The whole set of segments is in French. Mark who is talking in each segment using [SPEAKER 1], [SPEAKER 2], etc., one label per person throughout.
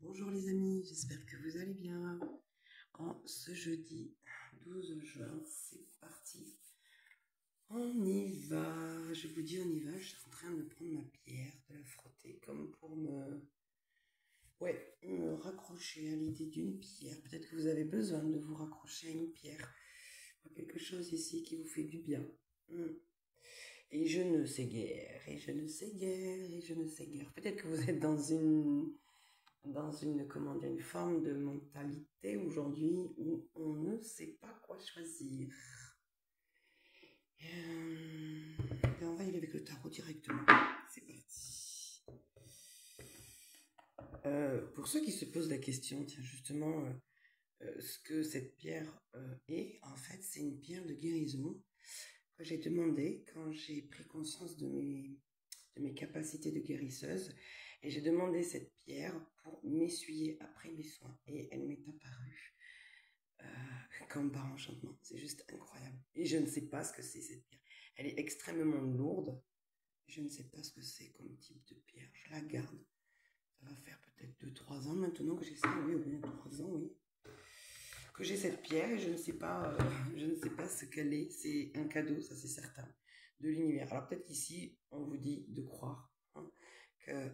[SPEAKER 1] Bonjour les amis, j'espère que vous allez bien. En ce jeudi 12 juin, c'est parti. On y va, je vous dis on y va. Je suis en train de prendre ma pierre, de la frotter comme pour me raccrocher à l'idée d'une pierre. Peut-être que vous avez besoin de vous raccrocher à une pierre. Quelque chose ici qui vous fait du bien. Et je ne sais guère, et je ne sais guère, et je ne sais guère. Peut-être que vous êtes dans une comment dire, une forme de mentalité aujourd'hui où on ne sait pas quoi choisir. On va y aller avec le tarot directement. C'est parti. Pour ceux qui se posent la question, tiens, justement, ce que cette pierre est, en fait, c'est une pierre de guérison que j'ai demandé quand j'ai pris conscience de mes capacités de guérisseuse. Et j'ai demandé cette pierre pour m'essuyer après mes soins. Et elle m'est apparue comme par enchantement. C'est juste incroyable. Et je ne sais pas ce que c'est cette pierre. Elle est extrêmement lourde. Je ne sais pas ce que c'est comme type de pierre. Je la garde. Ça va faire peut-être 2-3 ans maintenant que j'ai ça. Oui, au moins 3 ans, oui. Que j'ai cette pierre et je ne sais pas ce qu'elle est. C'est un cadeau, ça c'est certain, de l'univers. Alors peut-être qu'ici, on vous dit de croire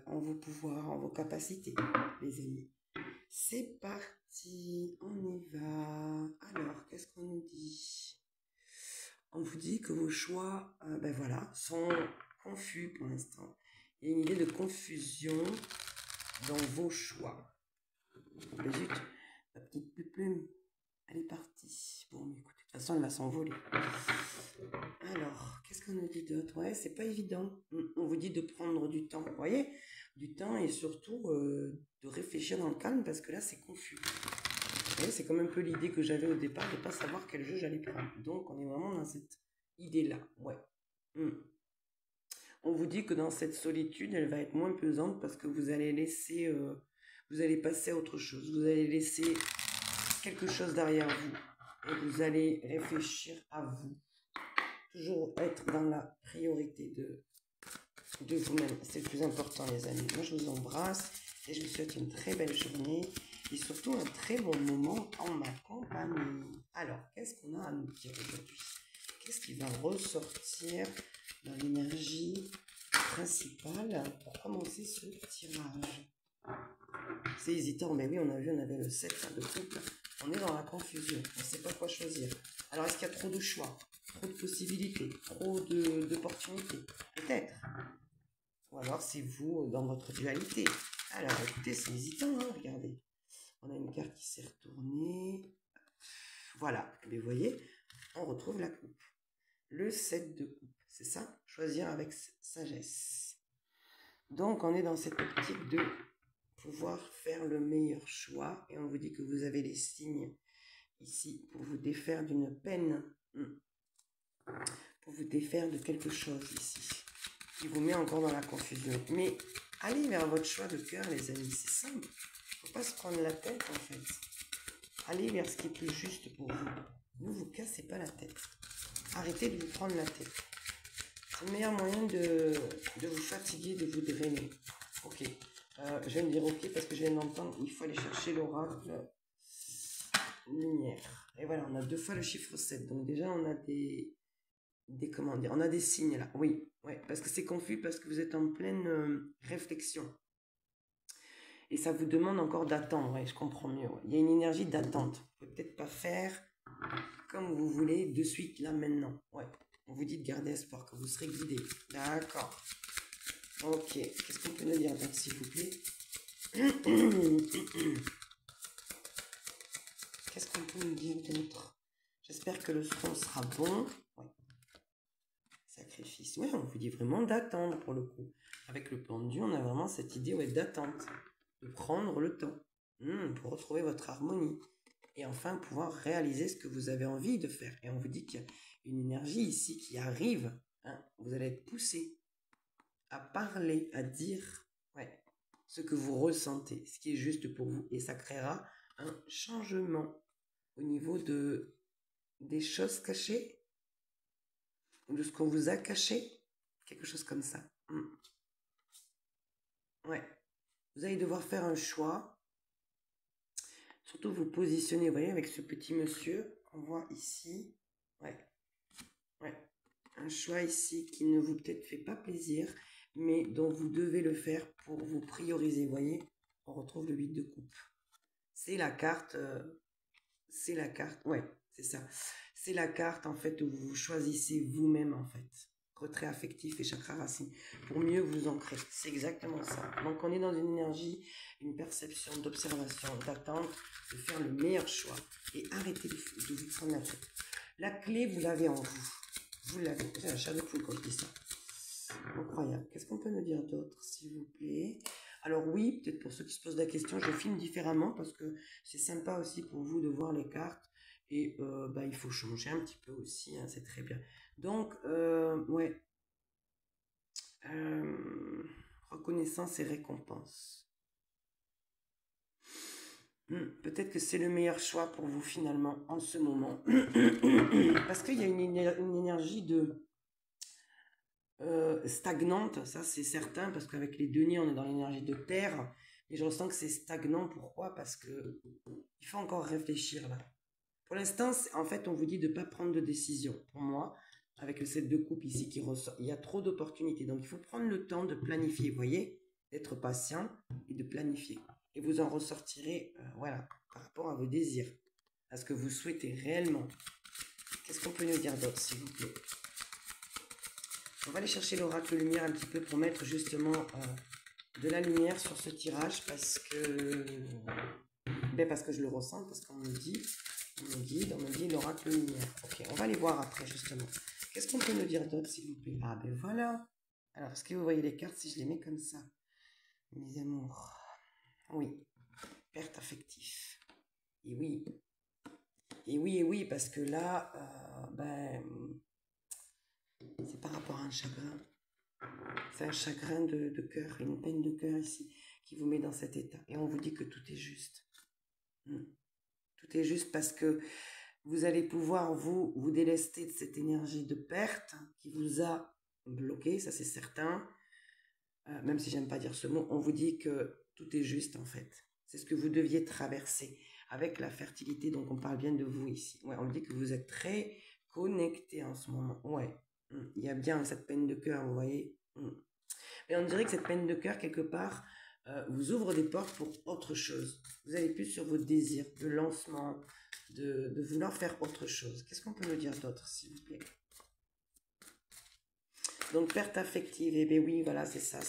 [SPEAKER 1] en vos pouvoirs, en vos capacités, les amis. C'est parti, on y va. Alors, qu'est-ce qu'on nous dit? On vous dit que vos choix, sont confus pour l'instant. Il y a une idée de confusion dans vos choix. Mais zut, ma petite plume, elle est partie. Bon, mais écoutez, de toute façon, elle va s'envoler. Alors, qu'est-ce qu'on nous dit d'autre? Ouais, c'est pas évident. On vous dit de prendre du temps, vous voyez? Du temps et surtout de réfléchir dans le calme parce que là, c'est confus. Vous voyez, c'est comme un peu l'idée que j'avais au départ de ne pas savoir quel jeu j'allais prendre. Donc, on est vraiment dans cette idée-là. Ouais. On vous dit que dans cette solitude, elle va être moins pesante parce que vous allez laisser... vous allez passer à autre chose. Vous allez laisser quelque chose derrière vous. Et vous allez réfléchir à vous. Toujours être dans la priorité de vous-même. C'est le plus important, les amis. Moi, je vous embrasse et je vous souhaite une très belle journée et surtout un très bon moment en ma compagnie. Alors, qu'est-ce qu'on a à nous dire aujourd'hui? Qu'est-ce qui va ressortir dans l'énergie principale pour commencer ce tirage? C'est hésitant, mais oui, on a vu, on avait le 7 de couple. On est dans la confusion, on ne sait pas quoi choisir. Alors, est-ce qu'il y a trop de choix, trop de possibilités, trop d'opportunités? Peut-être. Ou alors, c'est vous dans votre dualité. Alors, écoutez, c'est hésitant, hein, regardez. On a une carte qui s'est retournée. Voilà, mais vous voyez, on retrouve la coupe. Le 7 de coupe, c'est ça? Choisir avec sagesse. Donc, on est dans cette optique de pouvoir faire le meilleur choix. Et on vous dit que vous avez les signes ici pour vous défaire d'une peine. Pour vous défaire de quelque chose ici. Qui vous met encore dans la confusion. Mais allez vers votre choix de cœur, les amis. C'est simple. Il ne faut pas se prendre la tête, en fait. Allez vers ce qui est plus juste pour vous. Ne vous cassez pas la tête. Arrêtez de vous prendre la tête. C'est le meilleur moyen de vous fatiguer, de vous drainer. Ok. Je vais me dire ok parce que je viens d'entendre, il faut aller chercher l'oracle lumière. Et voilà, on a 2 fois le chiffre 7. Donc déjà, on a comment dire, on a des signes là. Oui, ouais, parce que c'est confus, parce que vous êtes en pleine réflexion. Et ça vous demande encore d'attendre, ouais, je comprends mieux. Ouais. Il y a une énergie d'attente. Vous ne pouvez peut-être pas faire comme vous voulez de suite, là, maintenant. Ouais. On vous dit de garder espoir, que vous serez guidé. D'accord. Ok. Qu'est-ce qu'on peut nous dire d'autre, s'il vous plaît? Qu'est-ce qu'on peut nous dire d'autre? J'espère que le son sera bon. Ouais. Sacrifice. Ouais, on vous dit vraiment d'attendre pour le coup. Avec le pendu, on a vraiment cette idée d'attente. De prendre le temps pour retrouver votre harmonie et enfin pouvoir réaliser ce que vous avez envie de faire. Et on vous dit qu'il y a une énergie ici qui arrive. Vous allez être poussé à parler, à dire ce que vous ressentez, ce qui est juste pour vous. Et ça créera un changement au niveau des choses cachées, de ce qu'on vous a caché, quelque chose comme ça. Ouais. Vous allez devoir faire un choix surtout vous positionner, vous voyez, avec ce petit monsieur qu'on voit ici. Ouais, ouais. Un choix ici qui ne vous peut-être fait pas plaisir, mais dont vous devez le faire pour vous prioriser, vous voyez. On retrouve le 8 de coupe. C'est la carte, ouais, c'est ça. C'est la carte, en fait, où vous choisissez vous-même, en fait. Retrait affectif et chakra racine, pour mieux vous ancrer. C'est exactement ça. Donc, on est dans une énergie, une perception d'observation, d'attente, de faire le meilleur choix. Et arrêtez de vous prendre la tête. La clé, vous l'avez en vous. Vous l'avez. J'ai un chat de poule quand je dis ça. Incroyable. Qu'est-ce qu'on peut nous dire d'autre, s'il vous plaît? Alors oui, peut-être pour ceux qui se posent la question, je filme différemment parce que c'est sympa aussi pour vous de voir les cartes. Et il faut changer un petit peu aussi, hein, c'est très bien. Donc, ouais. Reconnaissance et récompense. Peut-être que c'est le meilleur choix pour vous finalement en ce moment. Parce qu'il y a une énergie de stagnante, ça c'est certain, parce qu'avec les deniers on est dans l'énergie de terre. Et je ressens que c'est stagnant. Pourquoi? Parce que il faut encore réfléchir là. Pour l'instant, en fait, on vous dit de ne pas prendre de décision. Pour moi, avec le 7 de coupe ici qui ressort, il y a trop d'opportunités. Donc, il faut prendre le temps de planifier, vous voyez, d'être patient et de planifier. Et vous en ressortirez, voilà, par rapport à vos désirs, à ce que vous souhaitez réellement. Qu'est-ce qu'on peut nous dire d'autre, s'il vous plaît? On va aller chercher l'oracle lumière un petit peu pour mettre justement de la lumière sur ce tirage parce que je le ressens, parce qu'on me dit... On me dit l'oracle lumière. Ok, on va les voir après justement. Qu'est-ce qu'on peut nous dire d'autre, s'il vous plaît? Ah ben voilà. Alors, est-ce que vous voyez les cartes si je les mets comme ça? Mes amours. Oui. Perte affective. Et oui. Et oui, et oui, parce que là, c'est par rapport à un chagrin. C'est un chagrin de cœur, une peine de cœur ici, qui vous met dans cet état. Et on vous dit que tout est juste. Tout est juste parce que vous allez pouvoir vous délester de cette énergie de perte qui vous a bloqué, ça c'est certain. Même si j'aime pas dire ce mot, on vous dit que tout est juste en fait. C'est ce que vous deviez traverser avec la fertilité, donc on parle bien de vous ici. Ouais, on dit que vous êtes très connecté en ce moment. Ouais, il y a bien cette peine de cœur, vous voyez. Mais on dirait que cette peine de cœur, quelque part, vous ouvre des portes pour autre chose. Vous allez plus sur vos désirs de lancement, de vouloir faire autre chose. Qu'est-ce qu'on peut nous dire d'autre, s'il vous plaît? Donc, perte affective, eh bien oui, voilà, c'est ça.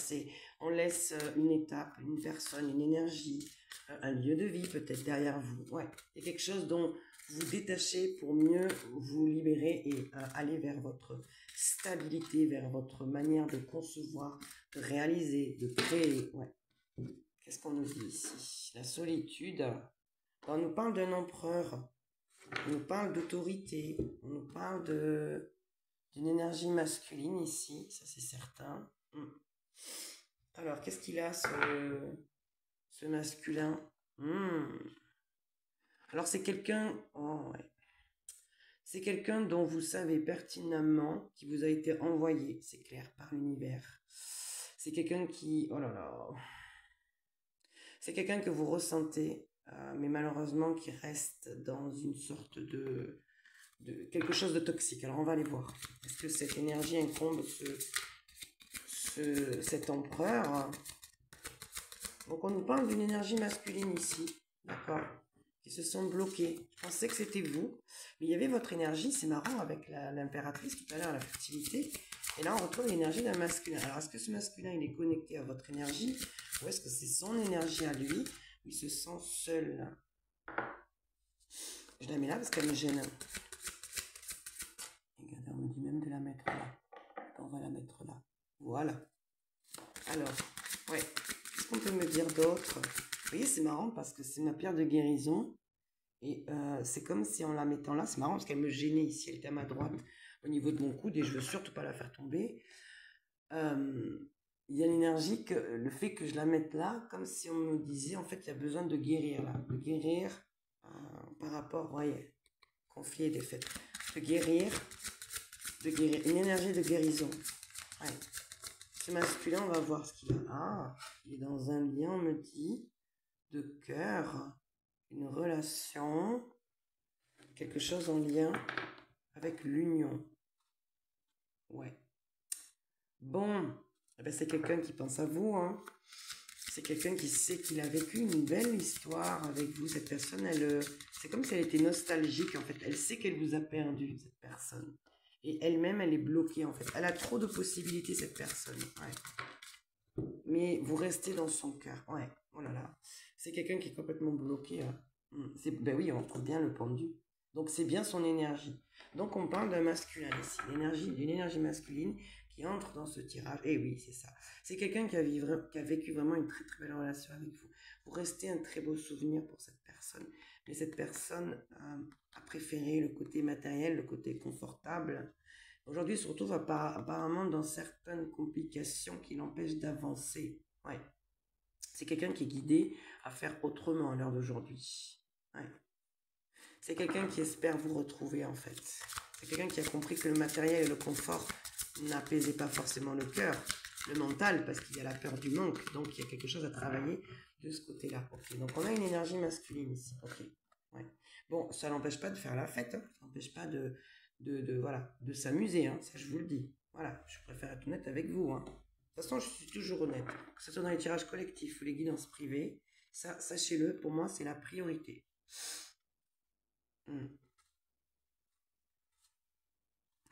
[SPEAKER 1] On laisse une étape, une personne, une énergie, un lieu de vie peut-être derrière vous. Ouais, il y a quelque chose dont vous détachez pour mieux vous libérer et aller vers votre stabilité, vers votre manière de concevoir, de réaliser, de créer. Ouais. Qu'est-ce qu'on nous dit ici? La solitude. On nous parle d'un empereur. On nous parle d'autorité. On nous parle d'une énergie masculine ici. Ça, c'est certain. Alors, qu'est-ce qu'il a, ce masculin? Alors, c'est quelqu'un... Oh, ouais. C'est quelqu'un dont vous savez pertinemment qui vous a été envoyé, c'est clair, par l'univers. C'est quelqu'un qui... Oh là là... C'est quelqu'un que vous ressentez, mais malheureusement qui reste dans une sorte de quelque chose de toxique. Alors on va aller voir. Est-ce que cette énergie incombe cet empereur? Donc on nous parle d'une énergie masculine ici, d'accord, qui se sont bloqués. Je pensais que c'était vous, mais il y avait votre énergie, c'est marrant, avec l'impératrice tout à l'heure, la fertilité. Et là on retrouve l'énergie d'un masculin. Alors est-ce que ce masculin il est connecté à votre énergie, ou est-ce que c'est son énergie à lui? Il se sent seul. Je la mets là parce qu'elle me gêne. Regardez, on me dit même de la mettre là. On va la mettre là. Voilà. Alors, ouais. Qu'est-ce qu'on peut me dire d'autre? Vous voyez, c'est marrant parce que c'est ma pierre de guérison. Et c'est comme si en la mettant là, c'est marrant parce qu'elle me gênait ici. Elle était à ma droite au niveau de mon coude et je veux surtout pas la faire tomber. Il y a l'énergie, le fait que je la mette là, comme si on me disait, en fait, il y a besoin de guérir là. De guérir par rapport, voyez, conflit des faits. De guérir, une énergie de guérison. Ouais. Ce masculin, on va voir ce qu'il a. Ah, il est dans un lien, on me dit, de cœur. une relation, quelque chose en lien avec l'union. Ouais. Bon, eh ben, c'est quelqu'un qui pense à vous, hein. C'est quelqu'un qui sait qu'il a vécu une belle histoire avec vous. Cette personne, c'est comme si elle était nostalgique, en fait. Elle sait qu'elle vous a perdu, cette personne. Et elle-même, elle est bloquée, en fait. Elle a trop de possibilités, cette personne. Ouais. Mais vous restez dans son cœur. Ouais, oh là là. C'est quelqu'un qui est complètement bloqué. Hein. Ben oui, on trouve bien le pendu. Donc, c'est bien son énergie. Donc, on parle d'un masculin ici. D'une énergie masculine qui entre dans ce tirage. Et oui, c'est ça. C'est quelqu'un qui a vécu vraiment une très très belle relation avec vous. Vous restez un très beau souvenir pour cette personne. Mais cette personne a préféré le côté matériel, le côté confortable. Aujourd'hui, il se retrouve apparemment dans certaines complications qui l'empêchent d'avancer. Ouais. C'est quelqu'un qui est guidé à faire autrement à l'heure d'aujourd'hui. Ouais. C'est quelqu'un qui espère vous retrouver en fait. C'est quelqu'un qui a compris que le matériel et le confort n'apaisaient pas forcément le cœur, le mental, parce qu'il y a la peur du manque. Donc il y a quelque chose à travailler de ce côté-là. Ok, donc on a une énergie masculine ici. Ok. Ouais. Bon, ça n'empêche pas de faire la fête. Hein. Ça n'empêche pas voilà, de s'amuser. Hein. Ça, je vous le dis. Voilà, je préfère être honnête avec vous. Hein. De toute façon, je suis toujours honnête. Que ce soit dans les tirages collectifs ou les guidances privées, ça, sachez-le, pour moi, c'est la priorité.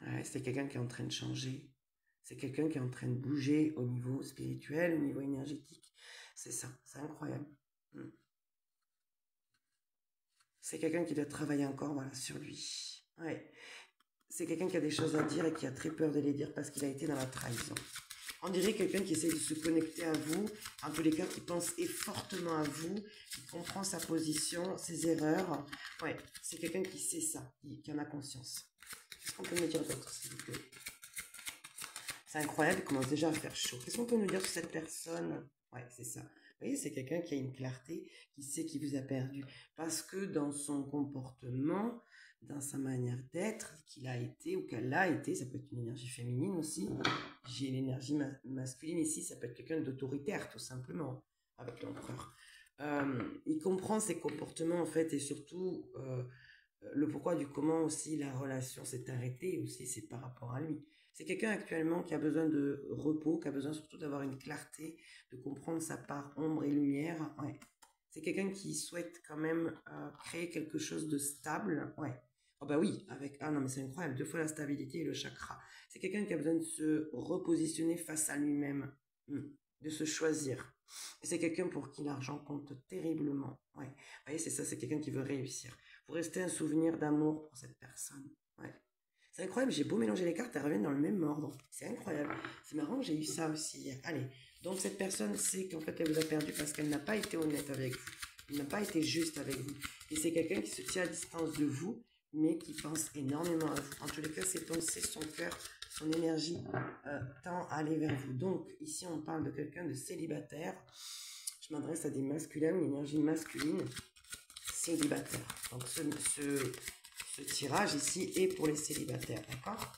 [SPEAKER 1] Ouais, c'est quelqu'un qui est en train de changer. C'est quelqu'un qui est en train de bouger au niveau spirituel, au niveau énergétique. C'est ça, c'est incroyable. C'est quelqu'un qui doit travailler encore voilà, sur lui. Ouais. C'est quelqu'un qui a des choses à dire et qui a très peur de les dire parce qu'il a été dans la trahison. On dirait quelqu'un qui essaie de se connecter à vous, en tous les cas qui pense fortement à vous, qui comprend sa position, ses erreurs. Ouais, c'est quelqu'un qui sait ça, qui en a conscience. Qu'est-ce qu'on peut me dire d'autre, s'il vous plaît? C'est incroyable, il commence déjà à faire chaud. Qu'est-ce qu'on peut nous dire sur cette personne? Ouais, c'est ça. Vous voyez, c'est quelqu'un qui a une clarté, qui sait qu'il vous a perdu. Parce que dans son comportement, dans sa manière d'être, qu'il a été ou qu'elle a été, ça peut être une énergie féminine aussi. J'ai l'énergie masculine ici, ça peut être quelqu'un d'autoritaire, tout simplement, avec l'empereur. Il comprend ses comportements, en fait, et surtout le pourquoi du comment aussi la relation s'est arrêtée, aussi c'est par rapport à lui. C'est quelqu'un actuellement qui a besoin de repos, qui a besoin surtout d'avoir une clarté, de comprendre sa part ombre et lumière. Ouais. C'est quelqu'un qui souhaite quand même créer quelque chose de stable. Ouais. Oh bah oui, avec... Ah non mais c'est incroyable, 2 fois la stabilité et le chakra. C'est quelqu'un qui a besoin de se repositionner face à lui-même, de se choisir. Et c'est quelqu'un pour qui l'argent compte terriblement. Ouais. Vous voyez, c'est ça, c'est quelqu'un qui veut réussir. Vous restez un souvenir d'amour pour cette personne. Ouais. C'est incroyable, j'ai beau mélanger les cartes, elles reviennent dans le même ordre. C'est incroyable. C'est marrant que j'ai eu ça aussi hier. Allez, donc cette personne sait qu'en fait elle vous a perdu parce qu'elle n'a pas été honnête avec vous. Elle n'a pas été juste avec vous. Et c'est quelqu'un qui se tient à distance de vous, mais qui pense énormément à vous. En tous les cas, ses pensées, son cœur, son énergie tend à aller vers vous. Donc ici, on parle de quelqu'un de célibataire. Je m'adresse à des masculins, une énergie masculine célibataire. Donc ce tirage ici est pour les célibataires, d'accord?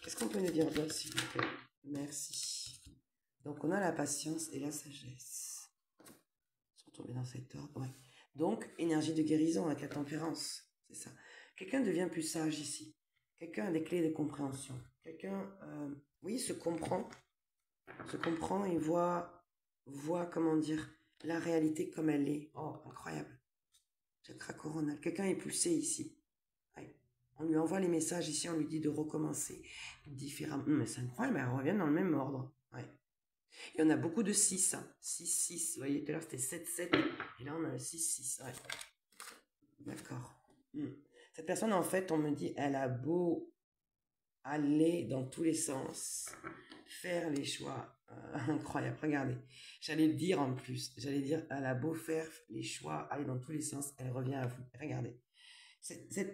[SPEAKER 1] Qu'est-ce qu'on peut nous dire d'autre, s'il vous plaît? Merci. Donc, on a la patience et la sagesse. Ils sont tombés dans cet ordre, ouais. Donc, énergie de guérison avec la tempérance, c'est ça. Quelqu'un devient plus sage ici. Quelqu'un a des clés de compréhension. Quelqu'un, oui, se comprend et voit, comment dire, la réalité comme elle est. Oh, incroyable. Chakra coronal. Quelqu'un est poussé ici. Ouais. On lui envoie les messages ici, on lui dit de recommencer différemment. Mais c'est incroyable, elles reviennent dans le même ordre. Ouais. Et on a beaucoup de 6. 6, 6. Vous voyez, tout à l'heure c'était 7, 7. Et là on a le 6, 6. Ouais. D'accord. Cette personne, en fait, on me dit, elle a beau aller dans tous les sens, faire les choix incroyables. Regardez, j'allais le dire en plus. J'allais dire, elle a beau faire les choix, aller dans tous les sens, elle revient à vous. Regardez.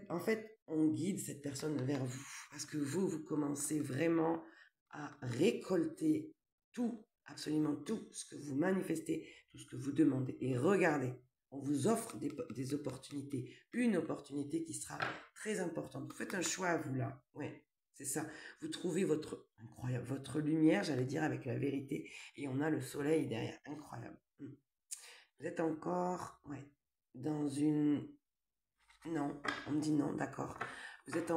[SPEAKER 1] En fait, on guide cette personne vers vous parce que vous commencez vraiment à récolter tout, absolument tout ce que vous manifestez, tout ce que vous demandez. Et regardez, on vous offre des opportunités, une opportunité qui sera très importante. Vous faites un choix à vous là, ouais, c'est ça. Vous trouvez votre lumière, j'allais dire, avec la vérité, et on a le soleil derrière, incroyable. Vous êtes encore, ouais, dans une... Non, on me dit non, d'accord. Vous êtes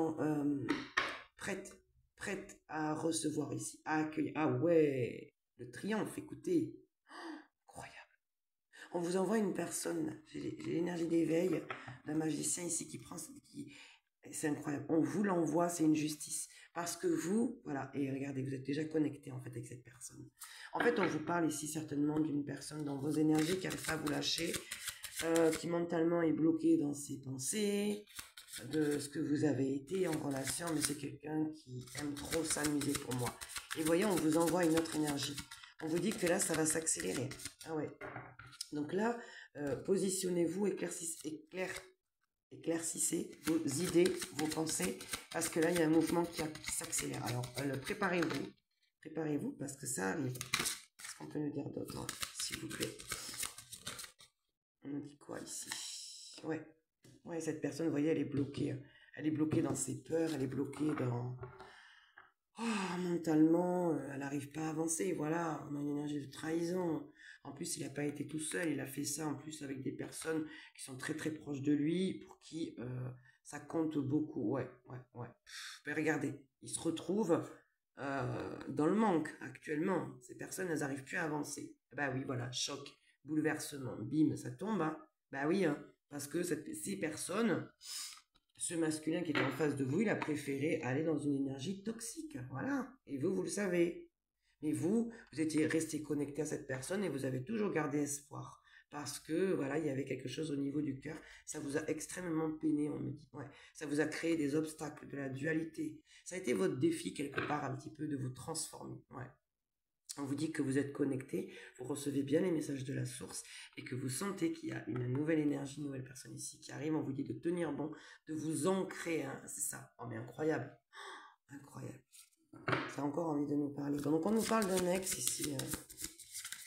[SPEAKER 1] prête à recevoir ici, à accueillir. Ah ouais, le triomphe, écoutez. Incroyable. On vous envoie une personne, j'ai l'énergie d'éveil d'un magicien ici qui prend... C'est incroyable. On vous l'envoie, c'est une justice. Parce que vous, voilà, et regardez, vous êtes déjà connecté en fait avec cette personne. En fait, on vous parle ici certainement d'une personne dans vos énergies qui n'arrive pas à vous lâcher, qui mentalement est bloquée dans ses pensées, de ce que vous avez été en relation, mais c'est quelqu'un qui aime trop s'amuser pour moi. Et voyez, on vous envoie une autre énergie. On vous dit que là, ça va s'accélérer. Ah ouais. Donc là, positionnez-vous, éclaircissez vos idées, vos pensées, parce que là, il y a un mouvement qui s'accélère. Alors, préparez-vous, parce que ça arrive. Qu'est-ce qu'on peut nous dire d'autre, s'il vous plaît? On nous dit quoi ici? Ouais, cette personne, vous voyez, elle est bloquée. Elle est bloquée dans ses peurs, elle est bloquée dans... Oh, mentalement, elle n'arrive pas à avancer, voilà, on a une énergie de trahison. En plus, il n'a pas été tout seul, il a fait ça en plus avec des personnes qui sont très très proches de lui, pour qui ça compte beaucoup. Ouais. Mais regardez, il se retrouve dans le manque actuellement. Ces personnes, elles n'arrivent plus à avancer. Bah oui, voilà, choc, bouleversement, bim, ça tombe. Hein. Bah oui, hein, parce que ces personnes... Ce masculin qui était en face de vous, il a préféré aller dans une énergie toxique. Voilà. Et vous le savez. Mais vous étiez resté connecté à cette personne et vous avez toujours gardé espoir. Parce que, voilà, il y avait quelque chose au niveau du cœur. Ça vous a extrêmement peiné, on me dit. Ouais. Ça vous a créé des obstacles, de la dualité. Ça a été votre défi, quelque part, un petit peu, de vous transformer. Ouais. On vous dit que vous êtes connecté, vous recevez bien les messages de la source et que vous sentez qu'il y a une nouvelle énergie, une nouvelle personne ici qui arrive. On vous dit de tenir bon, de vous ancrer, hein, c'est ça. Oh mais incroyable, incroyable. Ça a encore envie de nous parler. Donc on nous parle d'un ex ici,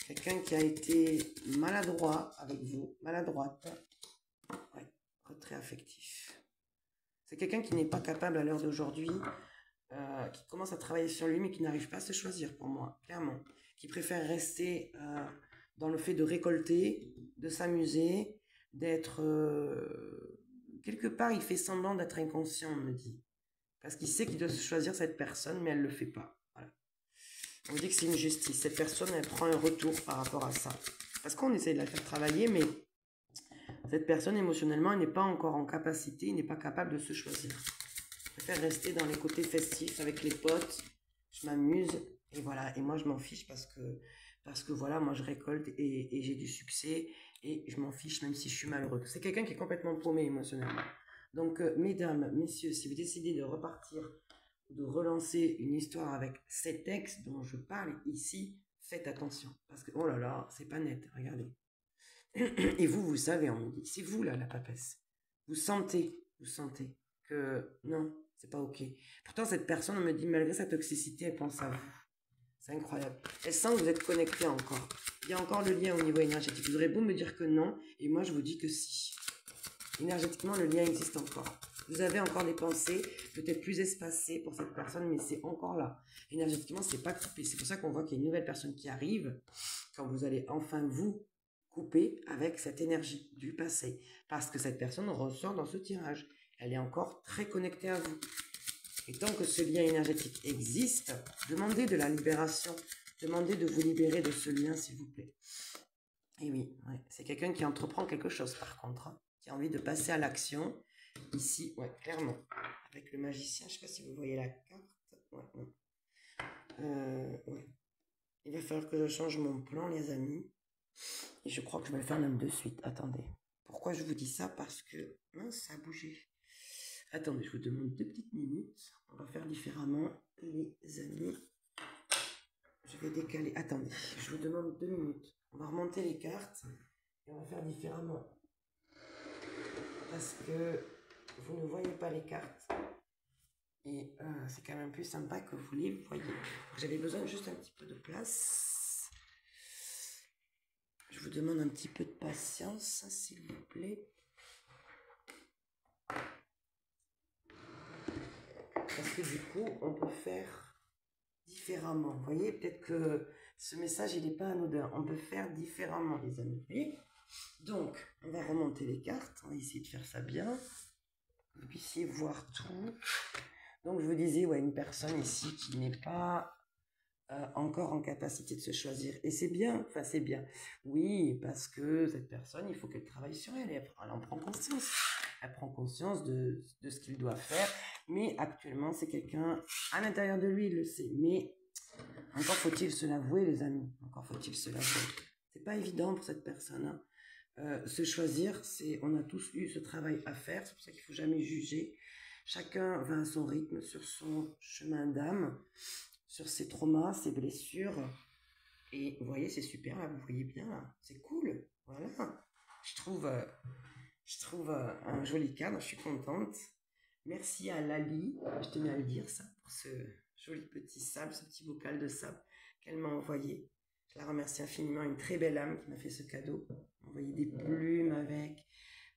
[SPEAKER 1] quelqu'un qui a été maladroit avec vous, maladroite. Ouais, retrait affectif. C'est quelqu'un qui n'est pas capable à l'heure d'aujourd'hui, qui commence à travailler sur lui mais qui n'arrive pas à se choisir pour moi, clairement. Qui préfère rester dans le fait de récolter, de s'amuser, d'être... quelque part, il fait semblant d'être inconscient, on me dit. Parce qu'il sait qu'il doit se choisir cette personne, mais elle ne le fait pas. Voilà. On dit que c'est une justice. Cette personne, elle prend un retour par rapport à ça. Parce qu'on essaie de la faire travailler, mais cette personne, émotionnellement, elle n'est pas encore en capacité, elle n'est pas capable de se choisir. Je préfère rester dans les côtés festifs avec les potes, je m'amuse, et voilà, et moi je m'en fiche parce que voilà, moi je récolte et j'ai du succès, et je m'en fiche même si je suis malheureux. C'est quelqu'un qui est complètement paumé émotionnellement. Donc, mesdames, messieurs, si vous décidez de repartir, de relancer une histoire avec cet ex dont je parle ici, faites attention, parce que, oh là là, c'est pas net, regardez. Et vous savez, on me dit, c'est vous là, la papesse. Vous sentez que non, c'est pas ok. Pourtant, cette personne, on me dit, malgré sa toxicité, elle pense à vous. C'est incroyable. Elle sent que vous êtes connecté encore. Il y a encore le lien au niveau énergétique. Vous aurez beau me dire que non, et moi je vous dis que si. Énergétiquement, le lien existe encore. Vous avez encore des pensées, peut-être plus espacées pour cette personne, mais c'est encore là. Énergétiquement, c'est pas coupé. C'est pour ça qu'on voit qu'il y a une nouvelle personne qui arrive, quand vous allez enfin vous couper avec cette énergie du passé. Parce que cette personne ressort dans ce tirage. Elle est encore très connectée à vous. Et tant que ce lien énergétique existe, demandez de la libération. Demandez de vous libérer de ce lien, s'il vous plaît. Et oui, ouais, c'est quelqu'un qui entreprend quelque chose, par contre. Hein, qui a envie de passer à l'action. Ici, ouais, clairement. Avec le magicien, je ne sais pas si vous voyez la carte. Ouais, non. Ouais. Il va falloir que je change mon plan, les amis. Et je crois que je vais le faire même de suite. Attendez. Pourquoi je vous dis ça? Parce que... mince, ça a bougé. Attendez, je vous demande 2 petites minutes. On va faire différemment, les amis. Je vais décaler. Attendez, je vous demande 2 minutes. On va remonter les cartes et on va faire différemment. Parce que vous ne voyez pas les cartes. Et c'est quand même plus sympa que vous les voyez. J'avais besoin juste un petit peu de place. Je vous demande un petit peu de patience, s'il vous plaît. Parce que du coup, on peut faire différemment. Vous voyez, peut-être que ce message, il n'est pas anodin. On peut faire différemment, les amis. Vous voyez? Donc, On va remonter les cartes. On va essayer de faire ça bien. Que vous puissiez voir tout. Donc, je vous disais, ouais, une personne ici qui n'est pas encore en capacité de se choisir. Et c'est bien, enfin c'est bien. Oui, parce que cette personne, il faut qu'elle travaille sur elle. Elle en prend conscience. Elle prend conscience de ce qu'il doit faire. Mais actuellement, c'est quelqu'un à l'intérieur de lui, il le sait. Mais encore faut-il se l'avouer, les amis. Encore faut-il se l'avouer. C'est pas évident pour cette personne. Hein. Se choisir, on a tous eu ce travail à faire. C'est pour ça qu'il faut jamais juger. Chacun va à son rythme, sur son chemin d'âme, sur ses traumas, ses blessures. Et vous voyez, c'est super, là, vous voyez bien, là. C'est cool. Voilà. Je trouve un joli cadre, je suis contente. Merci à Lali, je tenais à le dire ça, pour ce joli petit sable, ce petit bocal de sable qu'elle m'a envoyé. Je la remercie infiniment, une très belle âme qui m'a fait ce cadeau. Elle m'a envoyé des plumes avec,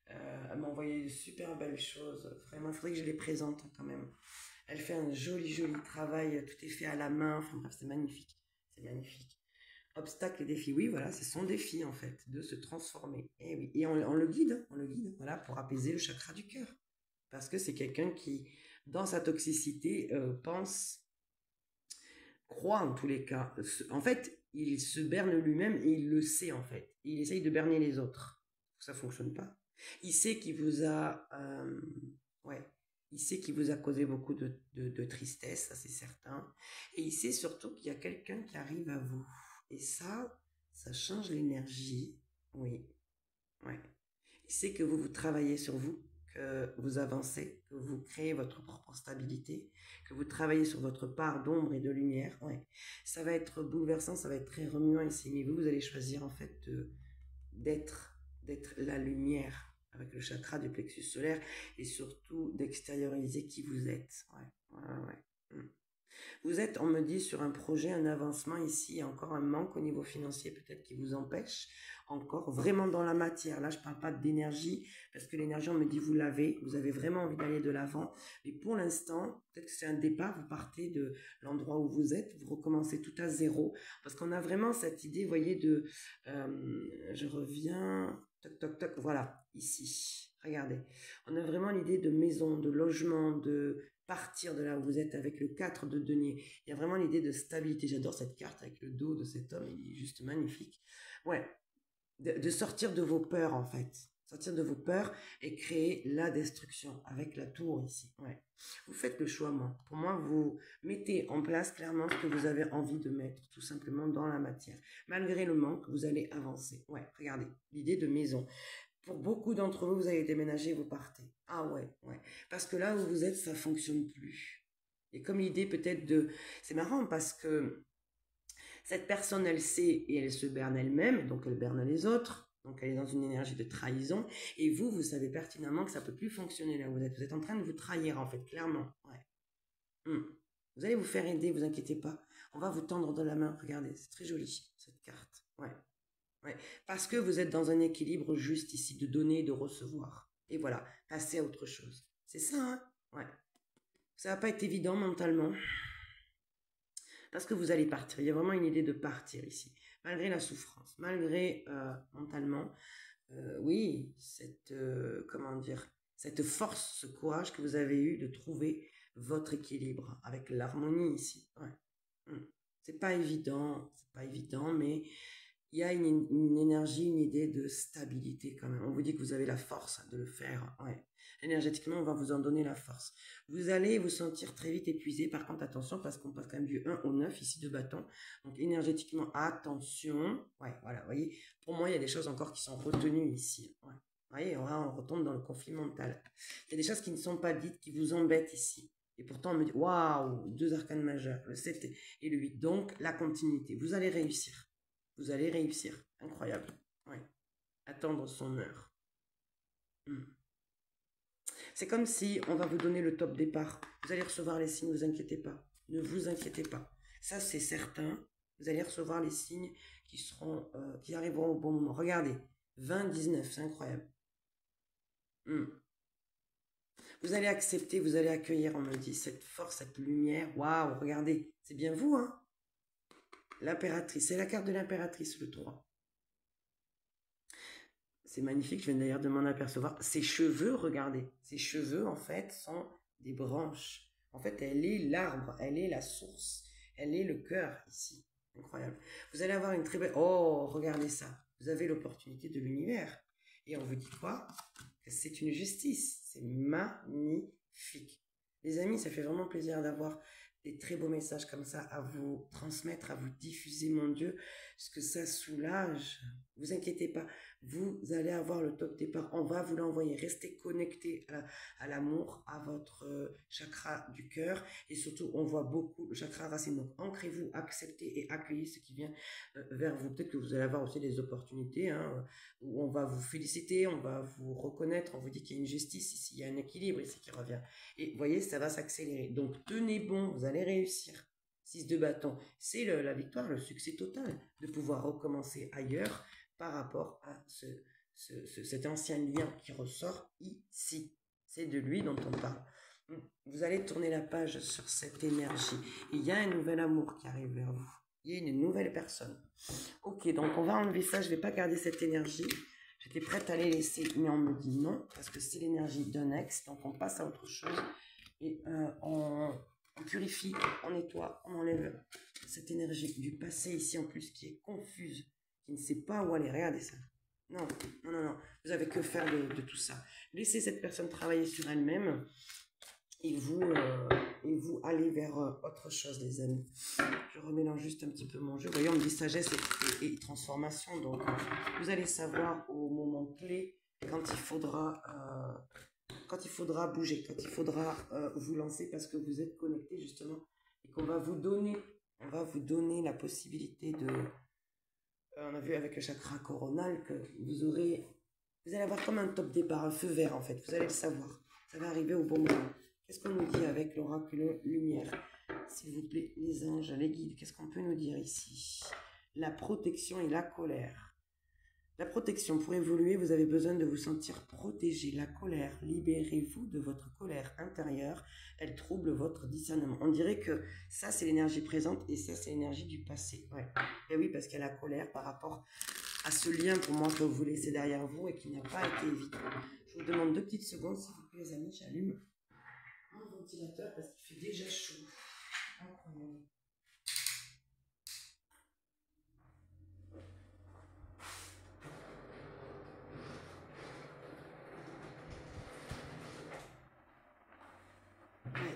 [SPEAKER 1] elle m'a envoyé de super belles choses. Vraiment, il faudrait que je les présente quand même. Elle fait un joli, joli travail, tout est fait à la main, enfin bref, c'est magnifique. C'est magnifique. Obstacles et défis, oui, voilà, c'est son défi en fait, de se transformer. Et oui, et on le guide, voilà, pour apaiser le chakra du cœur. Parce que c'est quelqu'un qui, dans sa toxicité, croit en tous les cas. En fait, il se berne lui-même et il le sait en fait. Il essaye de berner les autres. Ça fonctionne pas. Il sait qu'il vous a, il sait qu'il vous a causé beaucoup de tristesse, ça c'est certain. Et il sait surtout qu'il y a quelqu'un qui arrive à vous. Et ça change l'énergie. Oui, ouais. Il sait que vous travaillez sur vous, que vous avancez, que vous créez votre propre stabilité, que vous travaillez sur votre part d'ombre et de lumière. Ouais. Ça va être bouleversant, ça va être très remuant ici. Mais vous allez choisir en fait d'être la lumière avec le chakra du plexus solaire et surtout d'extérioriser qui vous êtes. Ouais. Vous êtes, on me dit, sur un projet, un avancement ici, il y a encore un manque au niveau financier peut-être qui vous empêche, encore vraiment dans la matière. Là, je ne parle pas d'énergie, parce que l'énergie, on me dit, vous avez vraiment envie d'aller de l'avant. Mais pour l'instant, peut-être que c'est un départ, vous partez de l'endroit où vous êtes, vous recommencez tout à zéro, parce qu'on a vraiment cette idée, vous voyez, je reviens, toc, toc, toc, voilà, ici. Regardez, on a vraiment l'idée de maison, de logement, de partir de là où vous êtes avec le 4 de denier. Il y a vraiment l'idée de stabilité. J'adore cette carte avec le dos de cet homme, il est juste magnifique. Ouais, de sortir de vos peurs en fait. Sortir de vos peurs et créer la destruction avec la tour ici. Ouais. Vous faites le choix, moi. Pour moi, vous mettez en place clairement ce que vous avez envie de mettre, tout simplement dans la matière. Malgré le manque, vous allez avancer. Ouais, regardez, l'idée de maison. Pour beaucoup d'entre vous, vous allez déménager, vous partez. Ah ouais. Parce que là où vous êtes, ça fonctionne plus. Et comme l'idée peut-être de... C'est marrant parce que cette personne, elle sait et elle se berne elle-même, donc elle berne les autres. Donc elle est dans une énergie de trahison. Et vous savez pertinemment que ça ne peut plus fonctionner là où vous êtes. Vous êtes en train de vous trahir en fait, clairement. Ouais. Vous allez vous faire aider, vous inquiétez pas. On va vous tendre de la main. Regardez, c'est très joli cette carte. Ouais. Parce que vous êtes dans un équilibre juste ici, de donner et de recevoir. Et voilà, passer à autre chose. C'est ça, hein? Ouais. Ça va pas être évident mentalement. Parce que vous allez partir. Il y a vraiment une idée de partir ici. Malgré la souffrance, malgré mentalement, oui, cette force, ce courage que vous avez eu de trouver votre équilibre avec l'harmonie ici. Ouais. C'est pas évident, mais il y a une énergie, une idée de stabilité quand même. On vous dit que vous avez la force de le faire. Ouais. Énergétiquement, on va vous en donner la force. Vous allez vous sentir très vite épuisé. Par contre, attention, parce qu'on passe quand même du 1 au 9 ici de bâton. Donc, énergétiquement, attention. Ouais, voilà, vous voyez. Pour moi, il y a des choses encore qui sont retenues ici. Ouais. Vous voyez, on retombe dans le conflit mental. Il y a des choses qui ne sont pas dites, qui vous embêtent ici. Et pourtant, on me dit, waouh, 2 arcanes majeurs, le 7 et le 8. Donc, la continuité. Vous allez réussir. Vous allez réussir. Incroyable. Ouais. Attendre son heure. C'est comme si on va vous donner le top départ. Vous allez recevoir les signes, ne vous inquiétez pas. Ne vous inquiétez pas. Ça, c'est certain. Vous allez recevoir les signes qui arriveront au bon moment. Regardez, 20-19, c'est incroyable. Vous allez accepter, vous allez accueillir, on me dit, cette force, cette lumière. Waouh, regardez, c'est bien vous, hein? L'impératrice, c'est la carte de l'impératrice, le 3. C'est magnifique, je viens d'ailleurs de m'en apercevoir. Ses cheveux, regardez, ses cheveux en fait sont des branches. En fait, elle est l'arbre, elle est la source, elle est le cœur ici. Incroyable. Vous allez avoir une très belle... Oh, regardez ça. Vous avez l'opportunité de l'univers. Et on vous dit quoi? Que c'est une justice. C'est magnifique. Les amis, ça fait vraiment plaisir d'avoir des très beaux messages comme ça à vous transmettre, à vous diffuser, mon Dieu, ce que ça soulage. Vous inquiétez pas, vous allez avoir le top départ, on va vous l'envoyer. Restez connectés à l'amour, à votre chakra du cœur, et surtout, on voit beaucoup le chakra racine. Donc, ancrez-vous, acceptez et accueillez ce qui vient vers vous. Peut-être que vous allez avoir aussi des opportunités, hein, où on va vous féliciter, on va vous reconnaître, on vous dit qu'il y a une justice ici, il y a un équilibre ici qui revient. Et vous voyez, ça va s'accélérer. Donc, tenez bon, vous allez réussir. 6 de bâton, c'est la victoire, le succès total, de pouvoir recommencer ailleurs par rapport à cet ancien lien qui ressort ici. C'est de lui dont on parle. Vous allez tourner la page sur cette énergie. Il y a un nouvel amour qui arrive vers vous. Il y a une nouvelle personne. Ok, donc on va enlever ça. Je ne vais pas garder cette énergie. J'étais prête à les laisser, mais on me dit non, parce que c'est l'énergie d'un ex. Donc on passe à autre chose. Et on purifie, on nettoie, on enlève cette énergie du passé ici en plus qui est confuse, qui ne sait pas où aller. Regardez ça. Non, non, non, non. Vous avez que faire de tout ça. Laissez cette personne travailler sur elle-même et vous allez vers autre chose, les amis. Je remélange juste un petit peu mon jeu. Vous voyez, on me dit sagesse et transformation. Donc, vous allez savoir au moment clé quand il faudra bouger, quand il faudra vous lancer parce que vous êtes connecté justement et qu'on va vous donner, la possibilité de... on a vu avec le chakra coronal que vous allez avoir comme un top départ, un feu vert en fait, vous allez le savoir. Ça va arriver au bon moment. Qu'est-ce qu'on nous dit avec l'oracle lumière? S'il vous plaît, les anges, les guides, qu'est-ce qu'on peut nous dire ici? La protection et la colère. La protection, pour évoluer, vous avez besoin de vous sentir protégé. La colère, libérez-vous de votre colère intérieure. Elle trouble votre discernement. On dirait que ça, c'est l'énergie présente et ça, c'est l'énergie du passé. Ouais. Et oui, parce qu'il y a la colère par rapport à ce lien, pour moi, que vous laissez derrière vous et qui n'a pas été évident. Je vous demande 2 petites secondes, s'il vous plaît, les amis. J'allume mon ventilateur parce qu'il fait déjà chaud. Incroyable.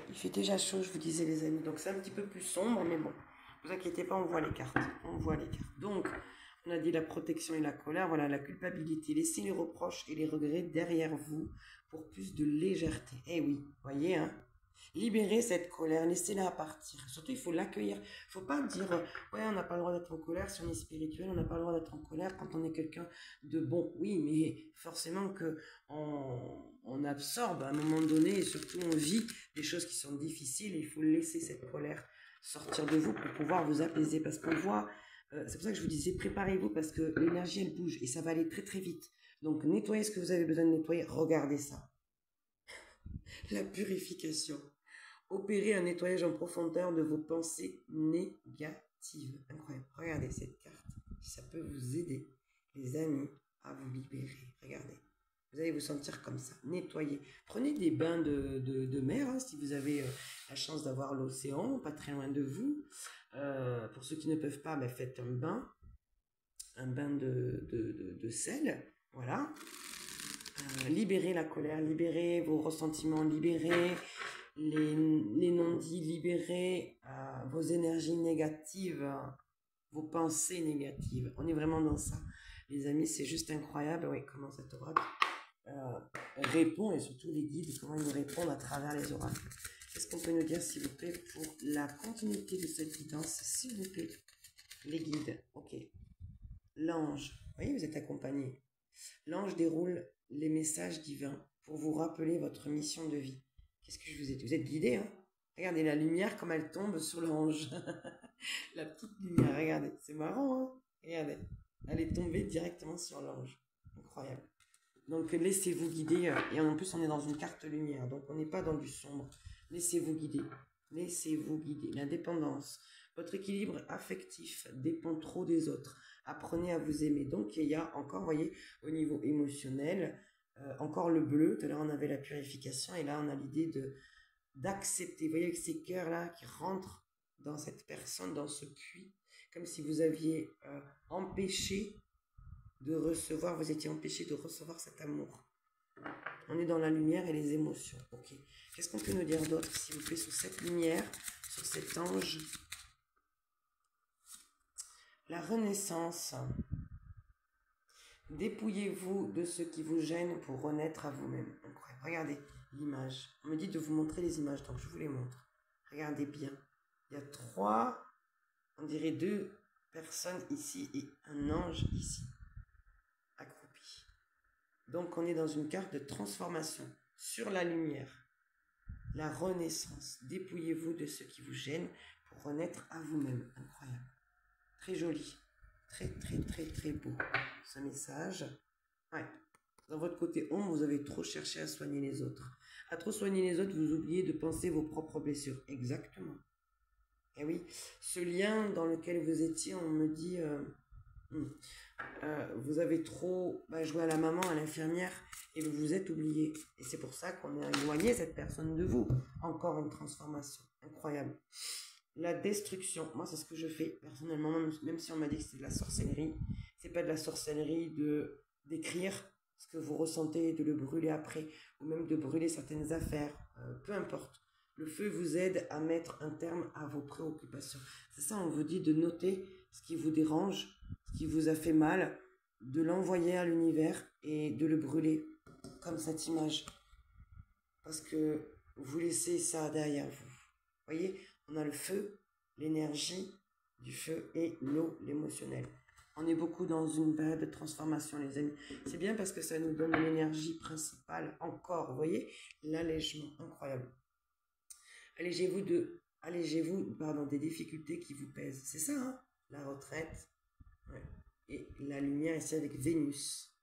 [SPEAKER 1] Il fait déjà chaud, je vous disais, les amis. Donc, c'est un petit peu plus sombre, mais bon. Ne vous inquiétez pas, on voit les cartes. On voit les cartes. Donc, on a dit la protection et la colère. Voilà, la culpabilité. Laissez les reproches et les regrets derrière vous pour plus de légèreté. Eh oui, voyez, hein. Libérez cette colère, laissez-la partir. Surtout, il faut l'accueillir. Il ne faut pas dire, ouais, on n'a pas le droit d'être en colère si on est spirituel, on n'a pas le droit d'être en colère quand on est quelqu'un de bon. Oui, mais forcément que on absorbe à un moment donné, et surtout on vit des choses qui sont difficiles. Il faut laisser cette colère sortir de vous pour pouvoir vous apaiser. Parce qu'on voit, c'est pour ça que je vous disais, préparez-vous parce que l'énergie, elle bouge et ça va aller très très vite. Donc, nettoyez ce que vous avez besoin de nettoyer. Regardez ça. La purification. Opérez un nettoyage en profondeur de vos pensées négatives. Incroyable. Regardez cette carte. Ça peut vous aider, les amis, à vous libérer. Regardez. Vous allez vous sentir comme ça. Nettoyez. Prenez des bains de mer, hein, si vous avez la chance d'avoir l'océan, pas très loin de vous. Pour ceux qui ne peuvent pas, faites un bain. Un bain de sel. Voilà. Libérez la colère, libérez vos ressentiments, libérez les non-dits, libérez vos énergies négatives, vos pensées négatives. On est vraiment dans ça. Les amis, c'est juste incroyable. Oui, comment cet oracle répond et surtout les guides, comment ils nous répondent à travers les oracles. Qu'est-ce qu'on peut nous dire, s'il vous plaît, pour la continuité de cette guidance, s'il vous plaît, les guides. Ok. L'ange. Vous voyez, vous êtes accompagné. L'ange déroule les messages divins pour vous rappeler votre mission de vie. Qu'est-ce que je vous ai dit? Vous êtes guidé, hein? Regardez la lumière comme elle tombe sur l'ange. La petite lumière, regardez. C'est marrant, hein? Regardez. Elle est tombée directement sur l'ange. Incroyable. Donc, laissez-vous guider. Et en plus, on est dans une carte lumière. Donc, on n'est pas dans du sombre. Laissez-vous guider. Laissez-vous guider. L'indépendance. Votre équilibre affectif dépend trop des autres. Apprenez à vous aimer. Donc, il y a encore, vous voyez, au niveau émotionnel, encore le bleu. Tout à l'heure, on avait la purification. Et là, on a l'idée d'accepter. Vous voyez, avec ces cœurs-là qui rentrent dans cette personne, dans ce puits, comme si vous aviez empêché de recevoir, vous étiez empêché de recevoir cet amour. On est dans la lumière et les émotions. Ok. Qu'est-ce qu'on peut nous dire d'autre, s'il vous plaît, sur cette lumière, sur cet ange? La renaissance. Dépouillez-vous de ce qui vous gêne pour renaître à vous-même. Incroyable. Regardez l'image. On me dit de vous montrer les images, donc je vous les montre. Regardez bien. Il y a trois, on dirait deux personnes ici et un ange ici, accroupi. Donc on est dans une carte de transformation sur la lumière. La renaissance. Dépouillez-vous de ce qui vous gêne pour renaître à vous-même. Incroyable. Très joli. Très, très, très, très beau, ce message. Ouais. Dans votre côté ombre, vous avez trop cherché à soigner les autres. À trop soigner les autres, vous oubliez de penser vos propres blessures. Exactement. Et oui, ce lien dans lequel vous étiez, on me dit, vous avez trop joué à la maman, à l'infirmière, et vous vous êtes oublié. Et c'est pour ça qu'on a éloigné cette personne de vous. Encore une transformation. Incroyable. La destruction, moi c'est ce que je fais personnellement, même si on m'a dit que c'est de la sorcellerie, c'est pas de la sorcellerie d'écrire ce que vous ressentez et de le brûler après, ou même de brûler certaines affaires, peu importe. Le feu vous aide à mettre un terme à vos préoccupations. C'est ça, on vous dit de noter ce qui vous dérange, ce qui vous a fait mal, de l'envoyer à l'univers et de le brûler, comme cette image. Parce que vous laissez ça derrière vous. Vous voyez, on a le feu, l'énergie du feu et l'eau, l'émotionnel. On est beaucoup dans une période de transformation, les amis. C'est bien parce que ça nous donne l'énergie principale encore. Vous voyez, l'allègement, incroyable. Allégez-vous des difficultés qui vous pèsent. C'est ça, hein? La retraite. Ouais. Et la lumière ici avec Vénus.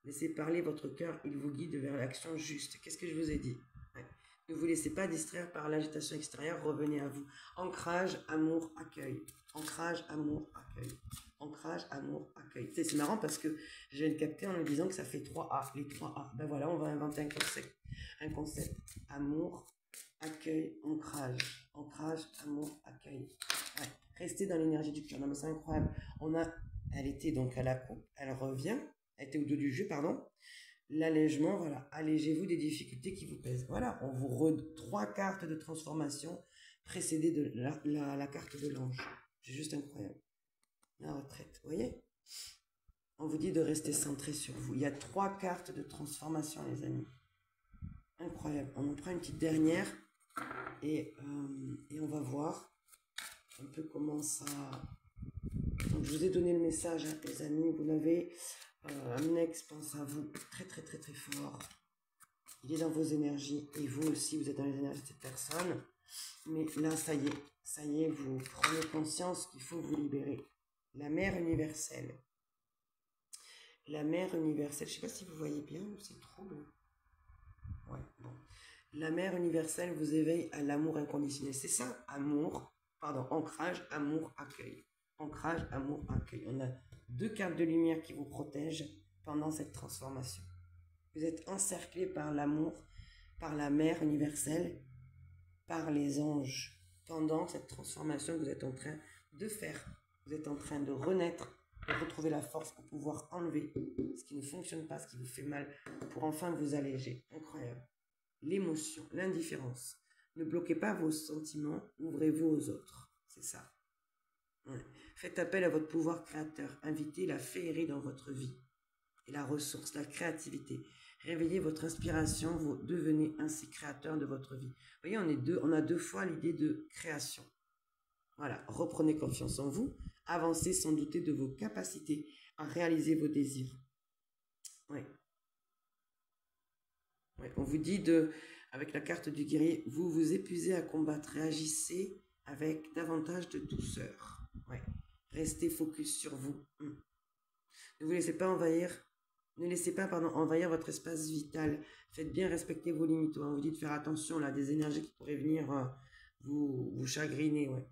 [SPEAKER 1] Laissez parler votre cœur, il vous guide vers l'action juste. Qu'est-ce que je vous ai dit? Ouais. Ne vous laissez pas distraire par l'agitation extérieure, revenez à vous. Ancrage, amour, accueil. Ancrage, amour, accueil. Ancrage, amour, accueil. C'est marrant parce que je viens de capter en me disant que ça fait 3 A, les 3 A. Ben voilà, on va inventer un concept. Un concept. Amour, accueil, ancrage. Ancrage, amour, accueil. Ouais. Restez dans l'énergie du cœur. Non mais c'est incroyable. Elle était donc à la coupe, elle revient, elle était au dos du jeu, pardon. L'allègement, voilà, allégez-vous des difficultés qui vous pèsent. Voilà, on vous 3 cartes de transformation précédées de la carte de l'ange. C'est juste incroyable. La retraite, vous voyez? On vous dit de rester centré sur vous. Il y a 3 cartes de transformation, les amis. Incroyable. On en prend une petite dernière et on va voir un peu comment ça... Donc, je vous ai donné le message, hein, les amis. Vous l'avez. Un ex pense à vous très, très, très, très fort. Il est dans vos énergies. Et vous aussi, vous êtes dans les énergies de cette personne. Mais là, ça y est. Ça y est, vous prenez conscience qu'il faut vous libérer. La mère universelle. La mère universelle. Je ne sais pas si vous voyez bien ou c'est trouble. Ouais, bon. La mère universelle vous éveille à l'amour inconditionnel. C'est ça, ancrage, amour, accueil. Ancrage, amour, accueil. On a 2 cartes de lumière qui vous protègent pendant cette transformation. Vous êtes encerclé par l'amour, par la mère universelle, par les anges, pendant cette transformation que vous êtes en train de faire. Vous êtes en train de renaître, de retrouver la force pour pouvoir enlever ce qui ne fonctionne pas, ce qui vous fait mal, pour enfin vous alléger. Incroyable. L'émotion, l'indifférence. Ne bloquez pas vos sentiments, ouvrez-vous aux autres. C'est ça. Ouais. Faites appel à votre pouvoir créateur. Invitez la féerie dans votre vie. Et la ressource, la créativité. Réveillez votre inspiration. Vous devenez ainsi créateur de votre vie. Vous voyez, on a 2 fois l'idée de création. Voilà. Reprenez confiance en vous. Avancez sans douter de vos capacités à réaliser vos désirs. Oui. Ouais. On vous dit avec la carte du guerrier, vous vous épuisez à combattre. Réagissez avec davantage de douceur. Ouais. Restez focus sur vous. Ne vous laissez pas envahir. Ne laissez pas envahir votre espace vital. Faites bien respecter vos limites. On vous dit de faire attention là, des énergies qui pourraient venir vous chagriner. Ouais.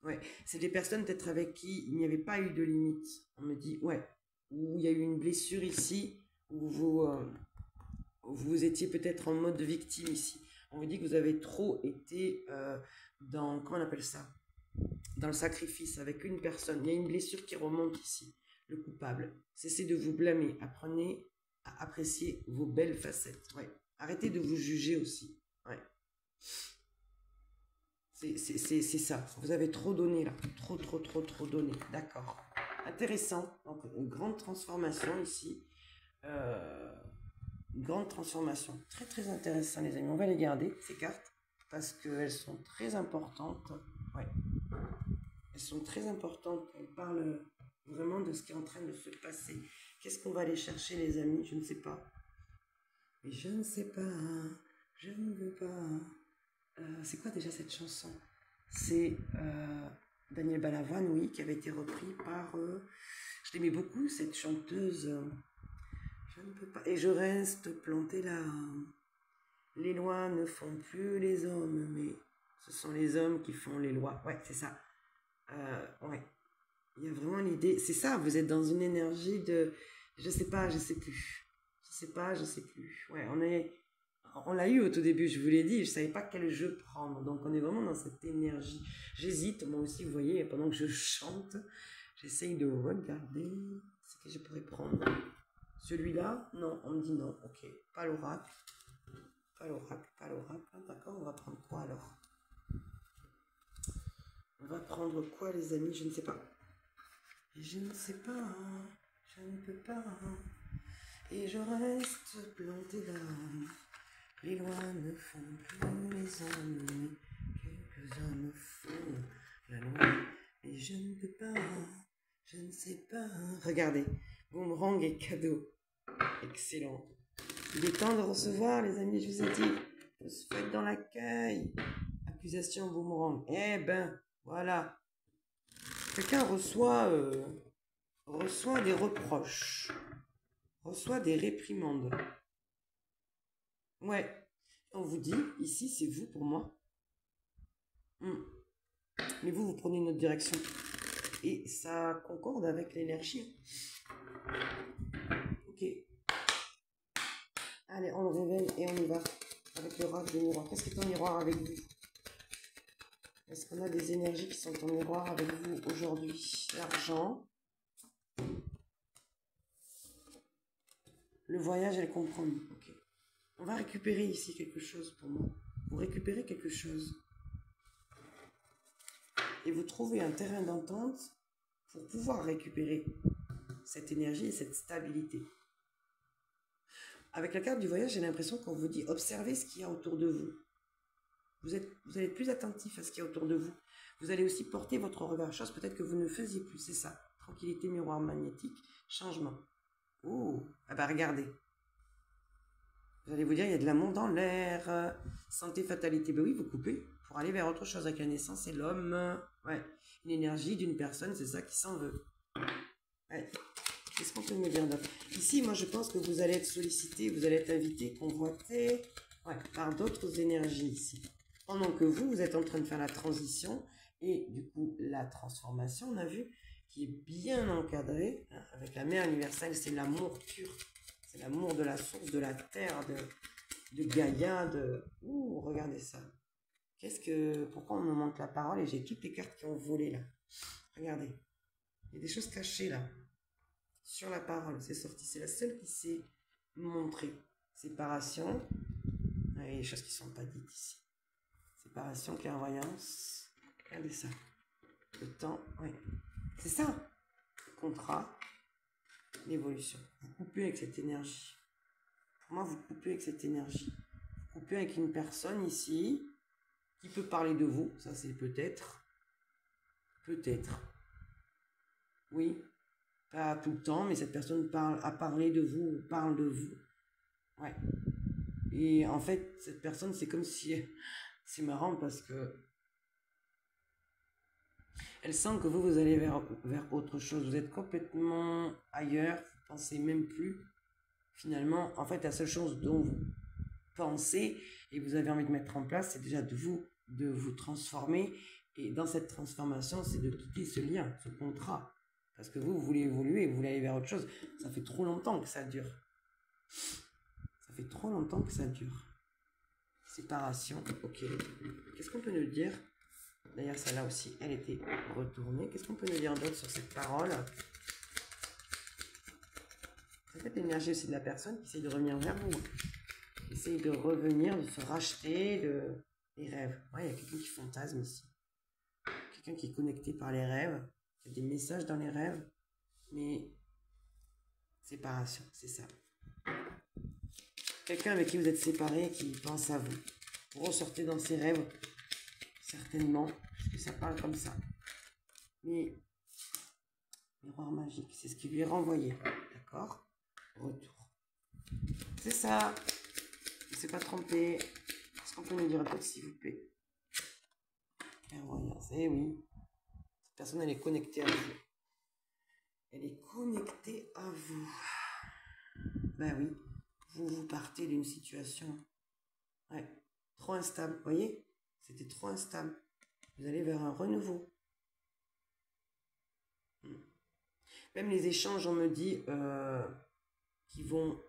[SPEAKER 1] Ouais, c'est des personnes peut-être avec qui il n'y avait pas eu de limite. On me dit, ouais, où il y a eu une blessure ici, où vous étiez peut-être en mode victime ici. On vous dit que vous avez trop été dans, comment on appelle ça? Dans le sacrifice avec une personne. Il y a une blessure qui remonte ici, le coupable. Cessez de vous blâmer. Apprenez à apprécier vos belles facettes. Ouais. Arrêtez de vous juger aussi. Ouais. C'est ça. Vous avez trop donné là. Trop donné. D'accord. Intéressant. Donc, une grande transformation ici. Une grande transformation. Très intéressant, les amis. On va les garder, ces cartes, parce qu'elles sont très importantes. Ouais. Elles sont très importantes. Elles parlent vraiment de ce qui est en train de se passer. Qu'est-ce qu'on va aller chercher, les amis? Je ne sais pas. Mais je ne sais pas. Je ne veux pas. C'est quoi déjà cette chanson? C'est Daniel Balavoine, oui, qui avait été repris par... je l'aimais beaucoup, cette chanteuse. Je ne peux pas. Et je reste plantée là. Les lois ne font plus les hommes, mais ce sont les hommes qui font les lois. Ouais, c'est ça. Ouais. Il y a vraiment l'idée. C'est ça, vous êtes dans une énergie de... Je sais pas, je sais plus. Je sais pas, je sais plus. Ouais, on l'a eu au tout début, je vous l'ai dit, je savais pas quel jeu prendre. Donc on est vraiment dans cette énergie. J'hésite, moi aussi, vous voyez, pendant que je chante, j'essaye de regarder ce que je pourrais prendre. Celui-là, non, on me dit non, ok, pas l'oracle. Pas l'oracle, pas l'oracle. D'accord, on va prendre quoi alors? On va prendre quoi, les amis? Je ne sais pas. Je ne sais pas, je ne peux pas. Et je reste plantée là. Les lois ne font plus les hommes, mais quelques hommes font la loi. Et je ne peux pas, je ne sais pas. Regardez, boomerang et cadeau. Excellent. Il est temps de recevoir, les amis, je vous ai dit. Vous faites dans l'accueil. Accusation boomerang. Eh ben, voilà. Quelqu'un reçoit des reproches. Reçoit des réprimandes. Ouais. On vous dit, ici, c'est vous pour moi. Mais vous prenez une autre direction. Et ça concorde avec l'énergie. Ok. Allez, on le réveille et on y va. Avec le rage de miroir. Qu'est-ce qui est en miroir avec vous? Est-ce qu'on a des énergies qui sont en miroir avec vous aujourd'hui? L'argent. Le voyage et le compromis. Ok. On va récupérer ici quelque chose pour moi. Vous récupérez quelque chose. Et vous trouvez un terrain d'entente pour pouvoir récupérer cette énergie et cette stabilité. Avec la carte du voyage, j'ai l'impression qu'on vous dit observez ce qu'il y a autour de vous. Vous allez être plus attentif à ce qu'il y a autour de vous. Vous allez aussi porter votre regard, chose peut-être que vous ne faisiez plus, c'est ça. Tranquillité, miroir magnétique, changement. Oh, ah bah regardez. Vous allez vous dire, il y a de l'amour dans l'air, santé, fatalité. Ben oui, vous coupez pour aller vers autre chose avec la naissance et l'homme. Ouais, une énergie d'une personne, c'est ça qui s'en veut. Ouais. Qu'est-ce qu'on peut me dire d'autre? Ici, moi, je pense que vous allez être sollicité, vous allez être invité, convoité, ouais, par d'autres énergies ici. Pendant que vous êtes en train de faire la transition et du coup, la transformation, on a vu, qui est bien encadrée, hein, avec la mère universelle, c'est l'amour pur. C'est l'amour de la source, de la terre, de Gaïa, de... Ouh, regardez ça. Pourquoi on me manque la parole et j'ai toutes les cartes qui ont volé là. Regardez. Il y a des choses cachées là. Sur la parole, c'est sorti. C'est la seule qui s'est montrée. Séparation. Il y a des choses qui ne sont pas dites ici. Séparation, clairvoyance. Regardez ça. Le temps, oui. C'est ça. Contrat. L'évolution. Vous coupez avec cette énergie. Pour moi, vous coupez avec cette énergie. Vous coupez avec une personne ici qui peut parler de vous. Ça, c'est peut-être. Peut-être. Oui. Pas tout le temps, mais cette personne a parlé de vous, parle de vous. Ouais. Et en fait, cette personne, c'est comme si... C'est marrant parce que... Elle sent que vous allez vers autre chose. Vous êtes complètement ailleurs. Vous ne pensez même plus. Finalement, en fait, la seule chose dont vous pensez et vous avez envie de mettre en place, c'est déjà de vous transformer Et dans cette transformation, c'est de quitter ce lien, ce contrat. Parce que vous voulez évoluer, vous voulez aller vers autre chose. Ça fait trop longtemps que ça dure. Ça fait trop longtemps que ça dure. Séparation, ok. Qu'est-ce qu'on peut nous dire? D'ailleurs, celle-là aussi, elle était retournée. Qu'est-ce qu'on peut nous dire d'autre sur cette parole? C'est peut-être l'énergie aussi de la personne qui essaye de revenir vers vous. Qui essaye de revenir, de se racheter, des rêves. Ouais, il y a quelqu'un qui fantasme ici. Quelqu'un qui est connecté par les rêves. Il y a des messages dans les rêves. Mais séparation, c'est ça. Quelqu'un avec qui vous êtes séparé qui pense à vous. Vous ressortez dans ses rêves, certainement, parce que ça parle comme ça. Mais, miroir magique, c'est ce qui lui est renvoyé. D'accord? Retour. C'est ça. Il ne s'est pas trompé. Est-ce qu'on peut nous dire d'autre, s'il vous plaît? Clairvoyance, eh oui. Cette personne, elle est connectée à vous. Elle est connectée à vous. Ben oui. Vous partez d'une situation trop instable. Vous voyez? C'était trop instable. Vous allez vers un renouveau. Même les échanges, on me dit, qui vont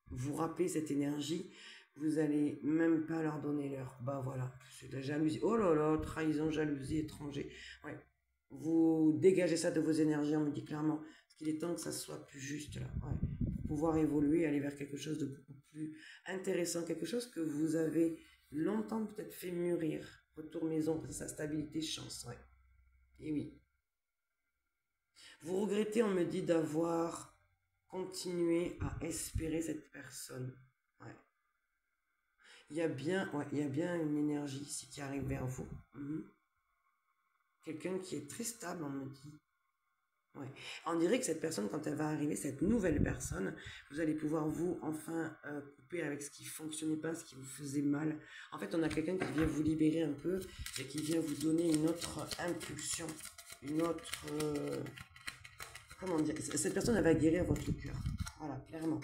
[SPEAKER 1] vous rappeler cette énergie, vous allez même pas leur donner l'heure. Bah voilà, c'est de la jalousie. Oh là là, trahison, jalousie, étranger. Ouais. Vous dégagez ça de vos énergies, on me dit clairement. Parce qu'il est temps que ça soit plus juste là. Ouais. Pour pouvoir évoluer, aller vers quelque chose de beaucoup plus intéressant, quelque chose que vous avez longtemps peut-être fait mûrir. Retour maison, sa stabilité, chance. Ouais. Et oui. Vous regrettez, on me dit, d'avoir continué à espérer cette personne. Ouais. Il y a bien une énergie ici qui arrive vers vous. Quelqu'un qui est très stable, on me dit. Ouais. On dirait que cette personne, quand elle va arriver, cette nouvelle personne, vous allez pouvoir vous enfin couper avec ce qui ne fonctionnait pas, ce qui vous faisait mal. En fait, on a quelqu'un qui vient vous libérer un peu et qui vient vous donner une autre impulsion, une autre... comment dire? Cette personne, elle va guérir votre cœur. Voilà, clairement.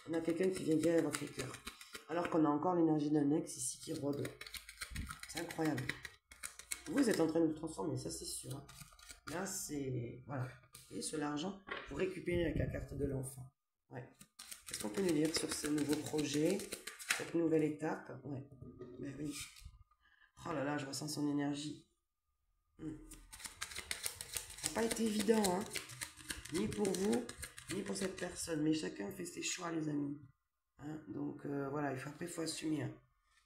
[SPEAKER 1] On a quelqu'un qui vient guérir votre cœur. Alors qu'on a encore l'énergie d'un ex ici qui rôde. C'est incroyable. Vous êtes en train de vous transformer, ça c'est sûr. Hein. Là, c'est... Voilà. Et sur l'argent, vous récupérez avec la carte de l'enfant. Ouais. Qu'est-ce qu'on peut nous dire sur ce nouveau projet, cette nouvelle étape? Ouais. Ben oui. Oh là là, je ressens son énergie. Ça n'a pas été évident, hein. Ni pour vous, ni pour cette personne. Mais chacun fait ses choix, les amis. Hein? Donc, voilà, après, il faut assumer. Hein.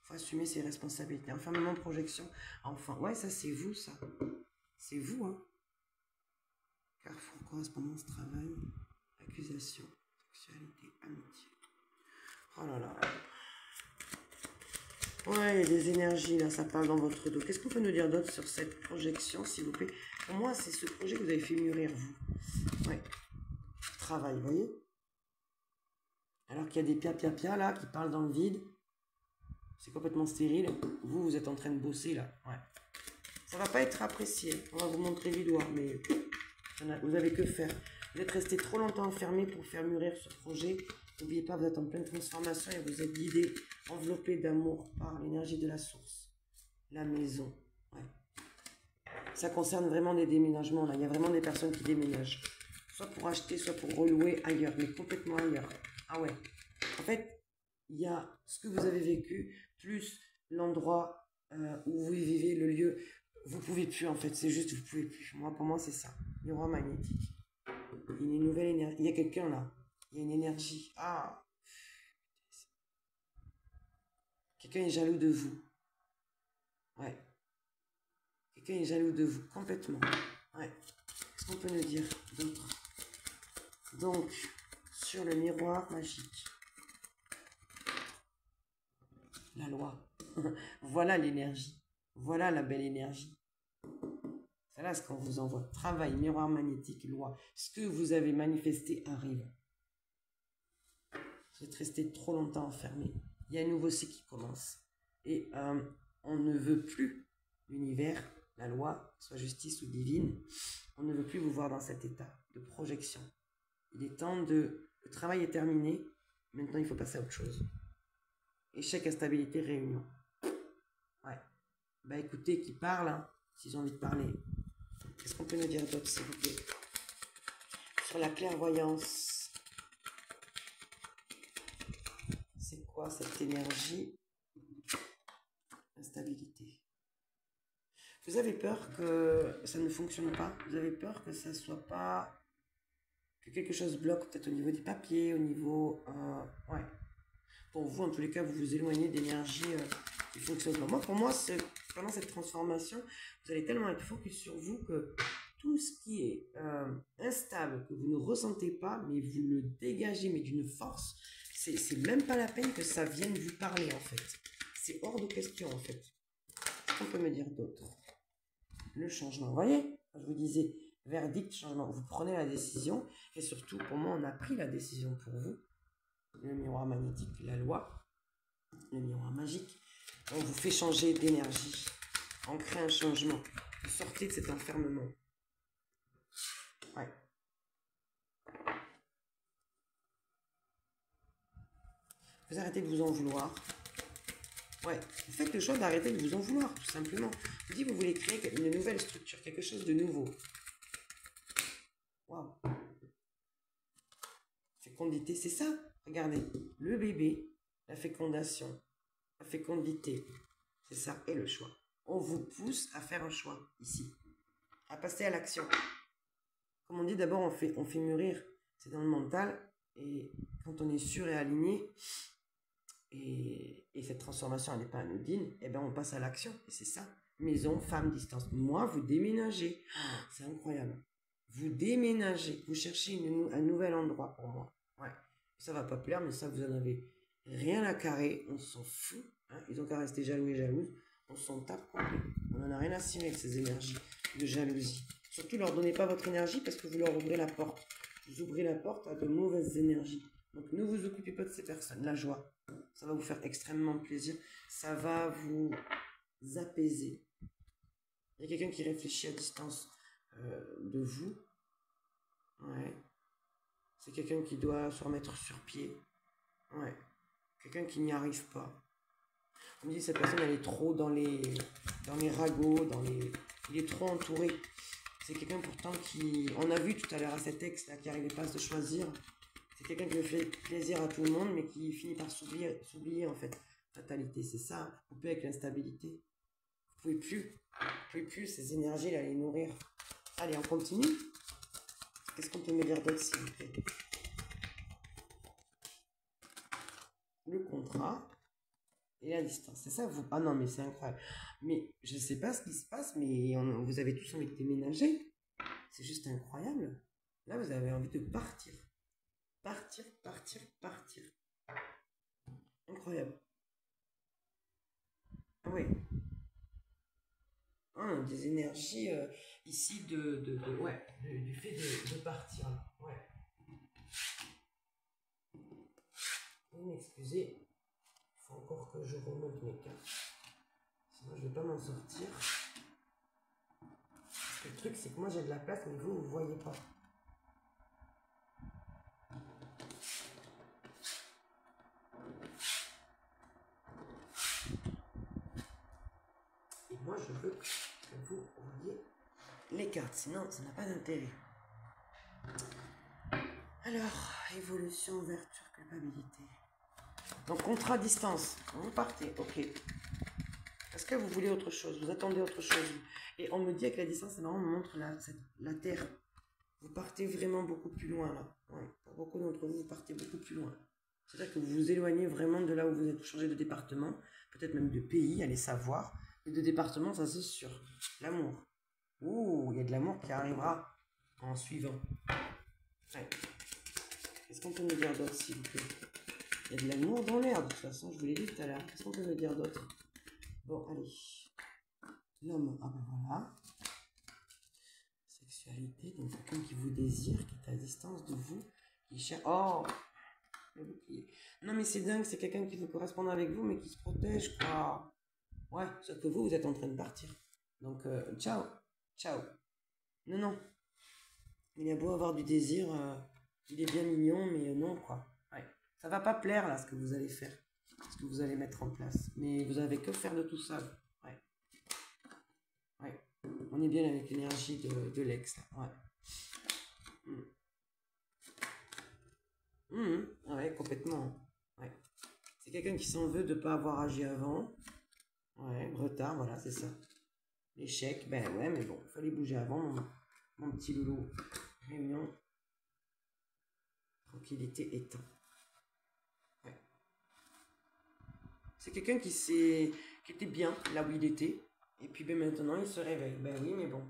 [SPEAKER 1] Il faut assumer ses responsabilités. Enfermement, projection, enfant. Ouais, ça, c'est vous, ça. C'est vous, hein. Carrefour, correspondance, travail, accusation, sexualité, amitié. Oh là là. Ouais, il y a des énergies, là, ça parle dans votre dos. Qu'est-ce qu'on peut nous dire d'autre sur cette projection, s'il vous plaît? Pour moi, c'est ce projet que vous avez fait mûrir, vous. Ouais. Travail, vous voyez? Alors qu'il y a des pia-pia-pia, là, qui parlent dans le vide. C'est complètement stérile. Vous, vous êtes en train de bosser, là. Ouais. Ça va pas être apprécié. On va vous montrer du doigt, mais vous avez que faire. Vous êtes resté trop longtemps enfermé pour faire mûrir ce projet. N'oubliez pas, vous êtes en pleine transformation et vous êtes guidé, enveloppé d'amour par l'énergie de la source. La maison. Ouais. Ça concerne vraiment des déménagements, là. Il y a vraiment des personnes qui déménagent. Soit pour acheter, soit pour relouer ailleurs, mais complètement ailleurs. Ah ouais. En fait, il y a ce que vous avez vécu, plus l'endroit où vous vivez, le lieu. Vous pouvez plus, en fait. C'est juste, vous pouvez plus. Moi, pour moi, c'est ça. Miroir magnétique. Il y a une nouvelle énergie. Il y a quelqu'un, là. Il y a une énergie. Ah. Quelqu'un est jaloux de vous. Ouais. Quelqu'un est jaloux de vous, complètement. Ouais. Qu'est-ce qu'on peut nous dire d'autre? Donc, sur le miroir magique. La loi. Voilà l'énergie. Voilà la belle énergie. C'est là ce qu'on vous envoie. Travail, miroir magnétique, loi. Ce que vous avez manifesté arrive. Vous êtes resté trop longtemps enfermé. Il y a un nouveau cycle qui commence. Et on ne veut plus l'univers, la loi, soit justice ou divine. On ne veut plus vous voir dans cet état de projection. Il est temps de... Le travail est terminé. Maintenant, il faut passer à autre chose. Échec, instabilité, réunion. Ouais. Bah écoutez, qui parle, hein. s'ils ont envie de parler. Qu'est-ce qu'on peut nous dire d'autre, s'il vous plaît? Sur la clairvoyance. C'est quoi cette énergie? Instabilité. Vous avez peur que ça ne fonctionne pas? Vous avez peur que ça soit pas... que quelque chose bloque, peut-être au niveau du papier, au niveau... ouais. Pour vous, en tous les cas, vous vous éloignez d'énergie qui fonctionne pas. Moi, pour moi, pendant cette transformation, vous allez tellement être focus sur vous que tout ce qui est instable, que vous ne ressentez pas, mais vous le dégagez, mais d'une force, c'est même pas la peine que ça vienne vous parler, en fait. C'est hors de question, en fait. Qu'est-ce qu'on peut me dire d'autre? Le changement, vous voyez? Je vous disais, verdict, changement. Vous prenez la décision, et surtout, pour moi, on a pris la décision pour vous. Le miroir magnétique, la loi, le miroir magique. On vous fait changer d'énergie. On crée un changement. Vous sortez de cet enfermement. Ouais. Vous arrêtez de vous en vouloir. Ouais. Vous faites le choix d'arrêter de vous en vouloir, tout simplement. Vous dites, vous voulez créer une nouvelle structure, quelque chose de nouveau. Waouh. Fécondité, c'est ça. Regardez, le bébé, la fécondation, la fécondité, c'est ça, et le choix. On vous pousse à faire un choix, ici, à passer à l'action. Comme on dit, d'abord, on fait mûrir, c'est dans le mental, et quand on est sûr et aligné, et cette transformation, elle n'est pas anodine, et bien on passe à l'action, et c'est ça. Maison, femme, distance. Moi, vous déménagez. Oh, c'est incroyable. Vous déménagez, vous cherchez un nouvel endroit pour moi. Ouais. Ça va pas plaire, mais ça, vous en avez rien à carrer. On s'en fout. Hein. Ils ont qu'à rester jaloux et jalouses. On s'en tape complet. On n'en a rien à cirer avec ces énergies de jalousie. Surtout, leur donnez pas votre énergie parce que vous leur ouvrez la porte. Vous ouvrez la porte à de mauvaises énergies. Donc, ne vous occupez pas de ces personnes. La joie, ça va vous faire extrêmement plaisir. Ça va vous apaiser. Il y a quelqu'un qui réfléchit à distance de vous. Ouais. C'est quelqu'un qui doit se remettre sur pied. Ouais. Quelqu'un qui n'y arrive pas. On me dit cette personne elle est trop dans les ragots, il est trop entouré. C'est quelqu'un pourtant qui, on a vu tout à l'heure à cet ex là qui n'arrivait pas à se choisir. C'est quelqu'un qui fait plaisir à tout le monde mais qui finit par s'oublier en fait. Fatalité, c'est ça. Vous pouvez avec l'instabilité. Vous pouvez plus ces énergies là les nourrir. Allez, on continue. Qu'est-ce qu'on peut me dire d'autre s'il vous plaît? Le contrat et la distance. C'est ça vous... Ah non, mais c'est incroyable. Mais je ne sais pas ce qui se passe, mais vous avez tous envie de déménager. C'est juste incroyable. Là, vous avez envie de partir. Partir, partir, partir. Incroyable. Ah oui. Ah, des énergies ici ouais, du fait de partir. Ouais. Vous m'excusez. Il faut encore que je remonte mes cartes. Sinon, je ne vais pas m'en sortir. Parce que le truc, c'est que moi, j'ai de la place, mais vous ne voyez pas. Et moi, je veux que vous voyez les cartes. Sinon, ça n'a pas d'intérêt. Alors, évolution, ouverture, culpabilité. Donc, contrat distance. Vous partez, ok. Est-ce que vous voulez autre chose? Vous attendez autre chose? Et on me dit avec la distance, c'est marrant, on me montre la Terre. Vous partez vraiment beaucoup plus loin, là. Ouais. Pour beaucoup d'entre vous, vous partez beaucoup plus loin. C'est-à-dire que vous vous éloignez vraiment de là où vous êtes. Vous changez de département, peut-être même de pays, allez savoir. Et de département, ça c'est sûr. L'amour. Ouh, il y a de l'amour qui arrivera en suivant. Ouais. Qu'est-ce qu'on peut me dire d'autre, s'il vous plaît? Il y a de l'amour dans l'air, de toute façon, je vous l'ai dit tout à l'heure. Qu'est-ce qu'on peut me dire d'autre? Bon, allez. L'homme, ah ben voilà. Sexualité, donc quelqu'un qui vous désire, qui est à distance de vous, qui cherche... Oh, le bouclier. Non mais c'est dingue, c'est quelqu'un qui veut correspondre avec vous, mais qui se protège, quoi. Ouais, sauf que vous êtes en train de partir. Donc, ciao. Ciao. Non, non. Il a beau avoir du désir, il est bien mignon, mais non, quoi. Ouais. Ça va pas plaire, là, ce que vous allez faire. Ce que vous allez mettre en place. Mais vous avez que faire de tout ça. Ouais. Ouais. On est bien avec l'énergie de l'ex. Ouais. Ouais, complètement. Ouais. C'est quelqu'un qui s'en veut de ne pas avoir agi avant. Ouais, retard, voilà, c'est ça. L'échec, ben ouais, mais bon, il fallait bouger avant, mon petit loulou. Réunion. Tranquillité éteint. Ouais. C'est quelqu'un qui était bien là où il était. Et puis ben, maintenant, il se réveille. Ben oui, mais bon.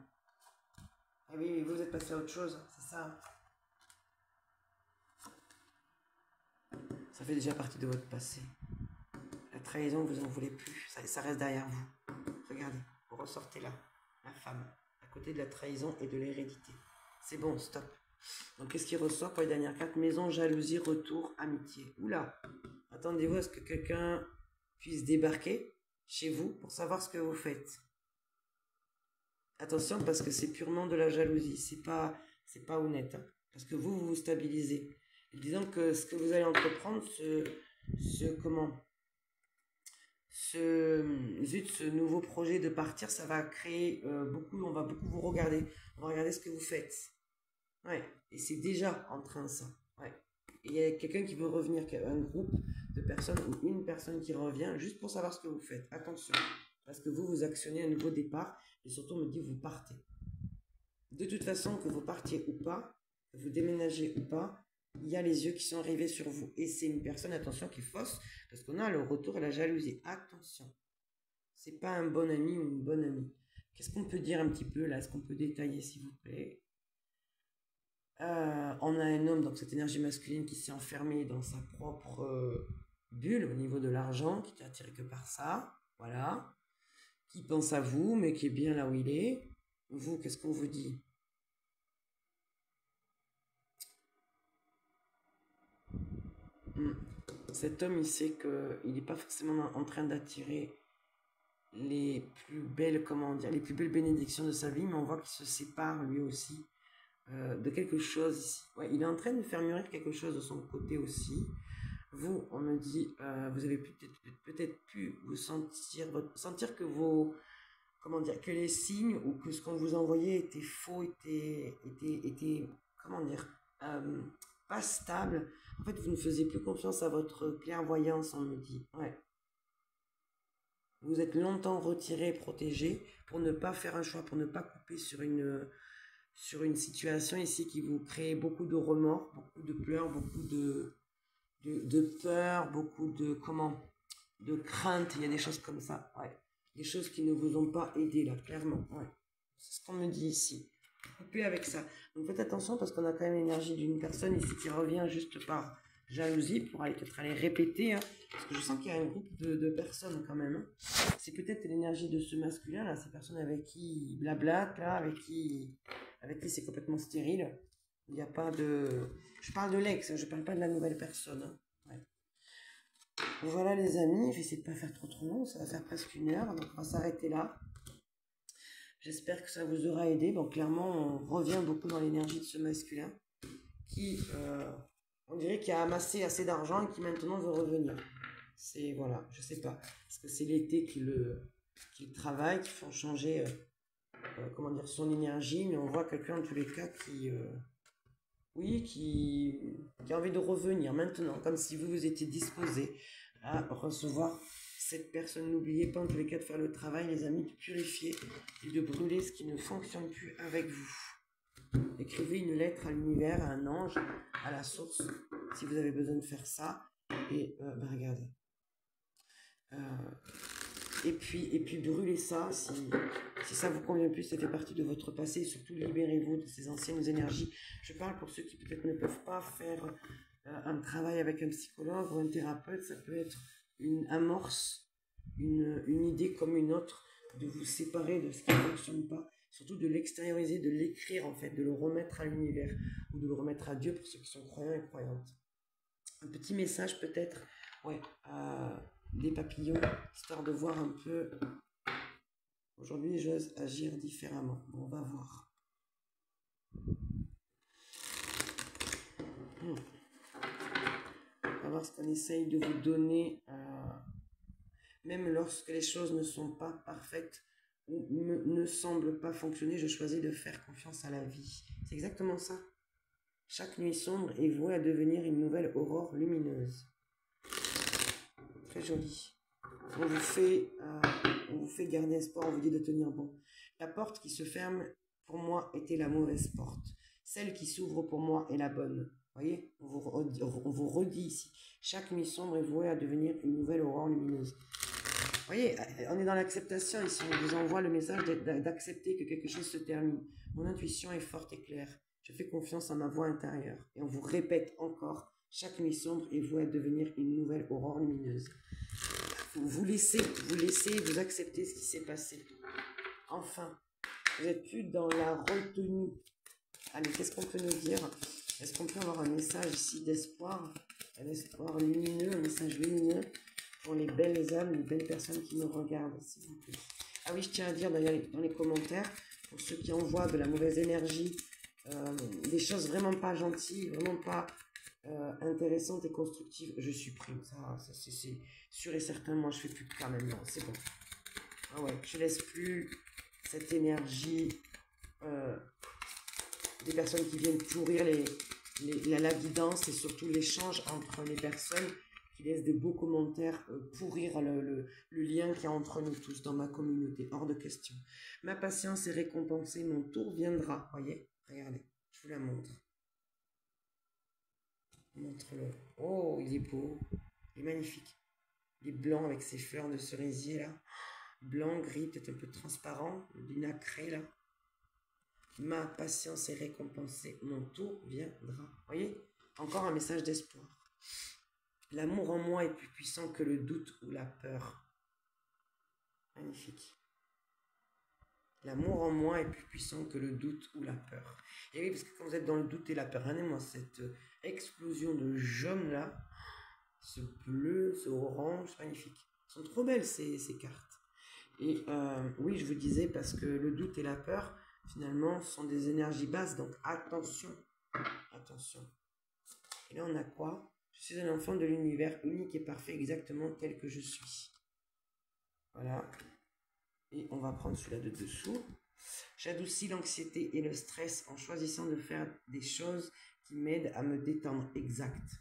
[SPEAKER 1] Ah oui, vous êtes passé à autre chose, c'est ça. Ça fait déjà partie de votre passé. La trahison, vous en voulez plus. Ça reste derrière vous. Regardez, vous ressortez là. La femme, à côté de la trahison et de l'hérédité. C'est bon, stop. Donc, qu'est-ce qui ressort pour les dernières cartes? Maison, jalousie, retour, amitié. Oula, attendez-vous à ce que quelqu'un puisse débarquer chez vous pour savoir ce que vous faites. Attention, parce que c'est purement de la jalousie. C'est pas honnête. Hein, parce que vous stabilisez. Et disons que ce que vous allez entreprendre, ce nouveau projet de partir, ça va créer beaucoup, on va beaucoup vous regarder. On va regarder ce que vous faites. Ouais, et c'est déjà en train ça. Ouais. Et il y a quelqu'un qui veut revenir, un groupe de personnes ou une personne qui revient juste pour savoir ce que vous faites. Attention, parce que vous actionnez un nouveau départ et surtout on me dit vous partez. De toute façon, que vous partiez ou pas, que vous déménagez ou pas, il y a les yeux qui sont arrivés sur vous. Et c'est une personne, attention, qui est fausse, parce qu'on a le retour et la jalousie. Attention, c'est pas un bon ami ou une bonne amie. Qu'est-ce qu'on peut dire un petit peu là? Est-ce qu'on peut détailler, s'il vous plaît? On a un homme, donc cette énergie masculine qui s'est enfermé dans sa propre bulle au niveau de l'argent, qui n'est attiré que par ça, voilà, qui pense à vous, mais qui est bien là où il est. Vous, qu'est-ce qu'on vous dit? Cet homme, il sait qu'il n'est pas forcément en train d'attirer les plus belles, comment dire, les plus belles bénédictions de sa vie, mais on voit qu'il se sépare lui aussi de quelque chose ici. Ouais, il est en train de faire mûrir quelque chose de son côté aussi. Vous, on me dit, vous avez peut-être pu vous sentir que vos, comment dire, que les signes ou que ce qu'on vous envoyait était faux, était comment dire, pas stable. En fait, vous ne faisiez plus confiance à votre clairvoyance, on me dit. Ouais. Vous êtes longtemps retiré, protégé pour ne pas faire un choix, pour ne pas couper sur une situation ici qui vous crée beaucoup de remords, beaucoup de pleurs, beaucoup de peur, beaucoup de crainte. Il y a des choses comme ça, ouais. Des choses qui ne vous ont pas aidé là, clairement, ouais. C'est ce qu'on me dit ici. Coupez avec ça. Donc faites attention parce qu'on a quand même l'énergie d'une personne ici qui revient juste par jalousie pour peut-être aller répéter, hein, parce que je sens qu'il y a un groupe de personnes quand même. Hein. C'est peut-être l'énergie de ce masculin là, ces personnes avec qui il blablate là, avec qui c'est complètement stérile. Il n'y a pas de... Je parle de l'ex, je parle pas de la nouvelle personne. Hein. Ouais. Voilà les amis, j'essaie de pas faire trop long, ça va faire presque 1 heure, donc on va s'arrêter là. J'espère que ça vous aura aidé. Bon, clairement, on revient beaucoup dans l'énergie de ce masculin qui, on dirait qu'il a amassé assez d'argent et qui maintenant veut revenir. C'est, voilà, je sais pas. Parce que c'est l'été qui travaille, qui font changer, comment dire, son énergie. Mais on voit quelqu'un, en tous les cas, qui a envie de revenir maintenant. Comme si vous étiez disposé à recevoir cette personne. N'oubliez pas en tous les cas de faire le travail, les amis, de purifier et de brûler ce qui ne fonctionne plus avec vous. Écrivez une lettre à l'univers, à un ange, à la source, si vous avez besoin de faire ça. Et regardez. Et puis brûlez ça, si ça vous convient plus, ça fait partie de votre passé. Et surtout, libérez-vous de ces anciennes énergies. Je parle pour ceux qui peut-être ne peuvent pas faire un travail avec un psychologue ou un thérapeute. Ça peut être une amorce, une idée comme une autre, de vous séparer de ce qui ne fonctionne pas, surtout de l'extérioriser, de l'écrire en fait, de le remettre à l'univers ou de le remettre à Dieu pour ceux qui sont croyants et croyantes. Un petit message peut-être, ouais, des papillons, histoire de voir un peu. Aujourd'hui, j'ose agir différemment. Bon, on va voir. On va voir ce qu'on essaye de vous donner. Même lorsque les choses ne sont pas parfaites, ne semble pas fonctionner, je choisis de faire confiance à la vie. C'est exactement ça. Chaque nuit sombre est vouée à devenir une nouvelle aurore lumineuse. Très joli. On vous fait garder espoir, on vous dit de tenir bon. La porte qui se ferme, pour moi, était la mauvaise porte. Celle qui s'ouvre pour moi est la bonne. Voyez, on vous redit ici. Chaque nuit sombre est vouée à devenir une nouvelle aurore lumineuse. Voyez, on est dans l'acceptation ici. On vous envoie le message d'accepter que quelque chose se termine. Mon intuition est forte et claire. Je fais confiance à ma voix intérieure. Et on vous répète encore. Chaque nuit sombre est vouée à devenir une nouvelle aurore lumineuse. Vous laissez vous accepter ce qui s'est passé. Enfin, vous n'êtes plus dans la retenue. Allez, qu'est-ce qu'on peut nous dire? Est-ce qu'on peut avoir un message ici d'espoir? Un espoir lumineux, un message lumineux pour les belles âmes, les belles personnes qui nous regardent, s'il vous plaît. Ah oui, je tiens à dire dans les commentaires, pour ceux qui envoient de la mauvaise énergie, des choses vraiment pas gentilles, vraiment pas intéressantes et constructives, je supprime. Ça c'est sûr et certain, moi je fais plus de cas maintenant, c'est bon. Ah ouais, je laisse plus cette énergie des personnes qui viennent pourrir la guidance et surtout l'échange entre les personnes qui laissent des beaux commentaires pourrir le lien qu'il y a entre nous tous dans ma communauté, hors de question. Ma patience est récompensée, mon tour viendra. Voyez, regardez, je vous la montre. Montre-le. Oh, il est beau, il est magnifique. Il est blanc avec ses fleurs de cerisier là. Blanc, gris, peut-être un peu transparent, du nacré là. Ma patience est récompensée, mon tour viendra. Voyez, encore un message d'espoir. L'amour en moi est plus puissant que le doute ou la peur. Magnifique. L'amour en moi est plus puissant que le doute ou la peur. Et oui, parce que quand vous êtes dans le doute et la peur, regardez-moi cette explosion de jaune là, ce bleu, ce orange, c'est magnifique. Elles sont trop belles ces cartes. Et oui, je vous disais, parce que le doute et la peur, finalement, sont des énergies basses, donc attention, attention. Et là, on a quoi? Je suis un enfant de l'univers unique et parfait, exactement tel que je suis. Voilà. Et on va prendre celui-là de dessous. J'adoucis l'anxiété et le stress en choisissant de faire des choses qui m'aident à me détendre. Exact.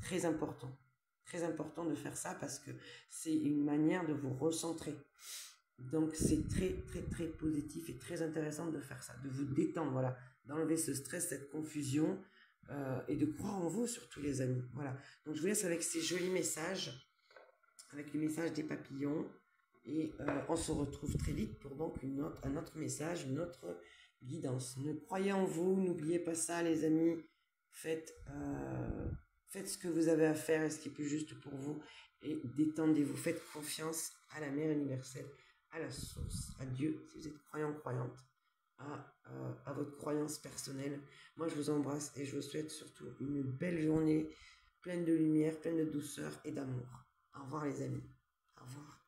[SPEAKER 1] Très important. Très important de faire ça parce que c'est une manière de vous recentrer. Donc, c'est très, très, très positif et très intéressant de faire ça, de vous détendre, voilà, d'enlever ce stress, cette confusion et de croire en vous, surtout les amis. Voilà. Donc, je vous laisse avec ces jolis messages, avec le message des papillons et on se retrouve très vite pour donc un autre message, une autre guidance. Ne croyez en vous, n'oubliez pas ça, les amis. Faites ce que vous avez à faire et ce qui est plus juste pour vous et détendez-vous. Faites confiance à la mère universelle, à la source, à Dieu, si vous êtes croyant, croyante, à votre croyance personnelle. Moi, je vous embrasse et je vous souhaite surtout une belle journée, pleine de lumière, pleine de douceur et d'amour. Au revoir les amis. Au revoir.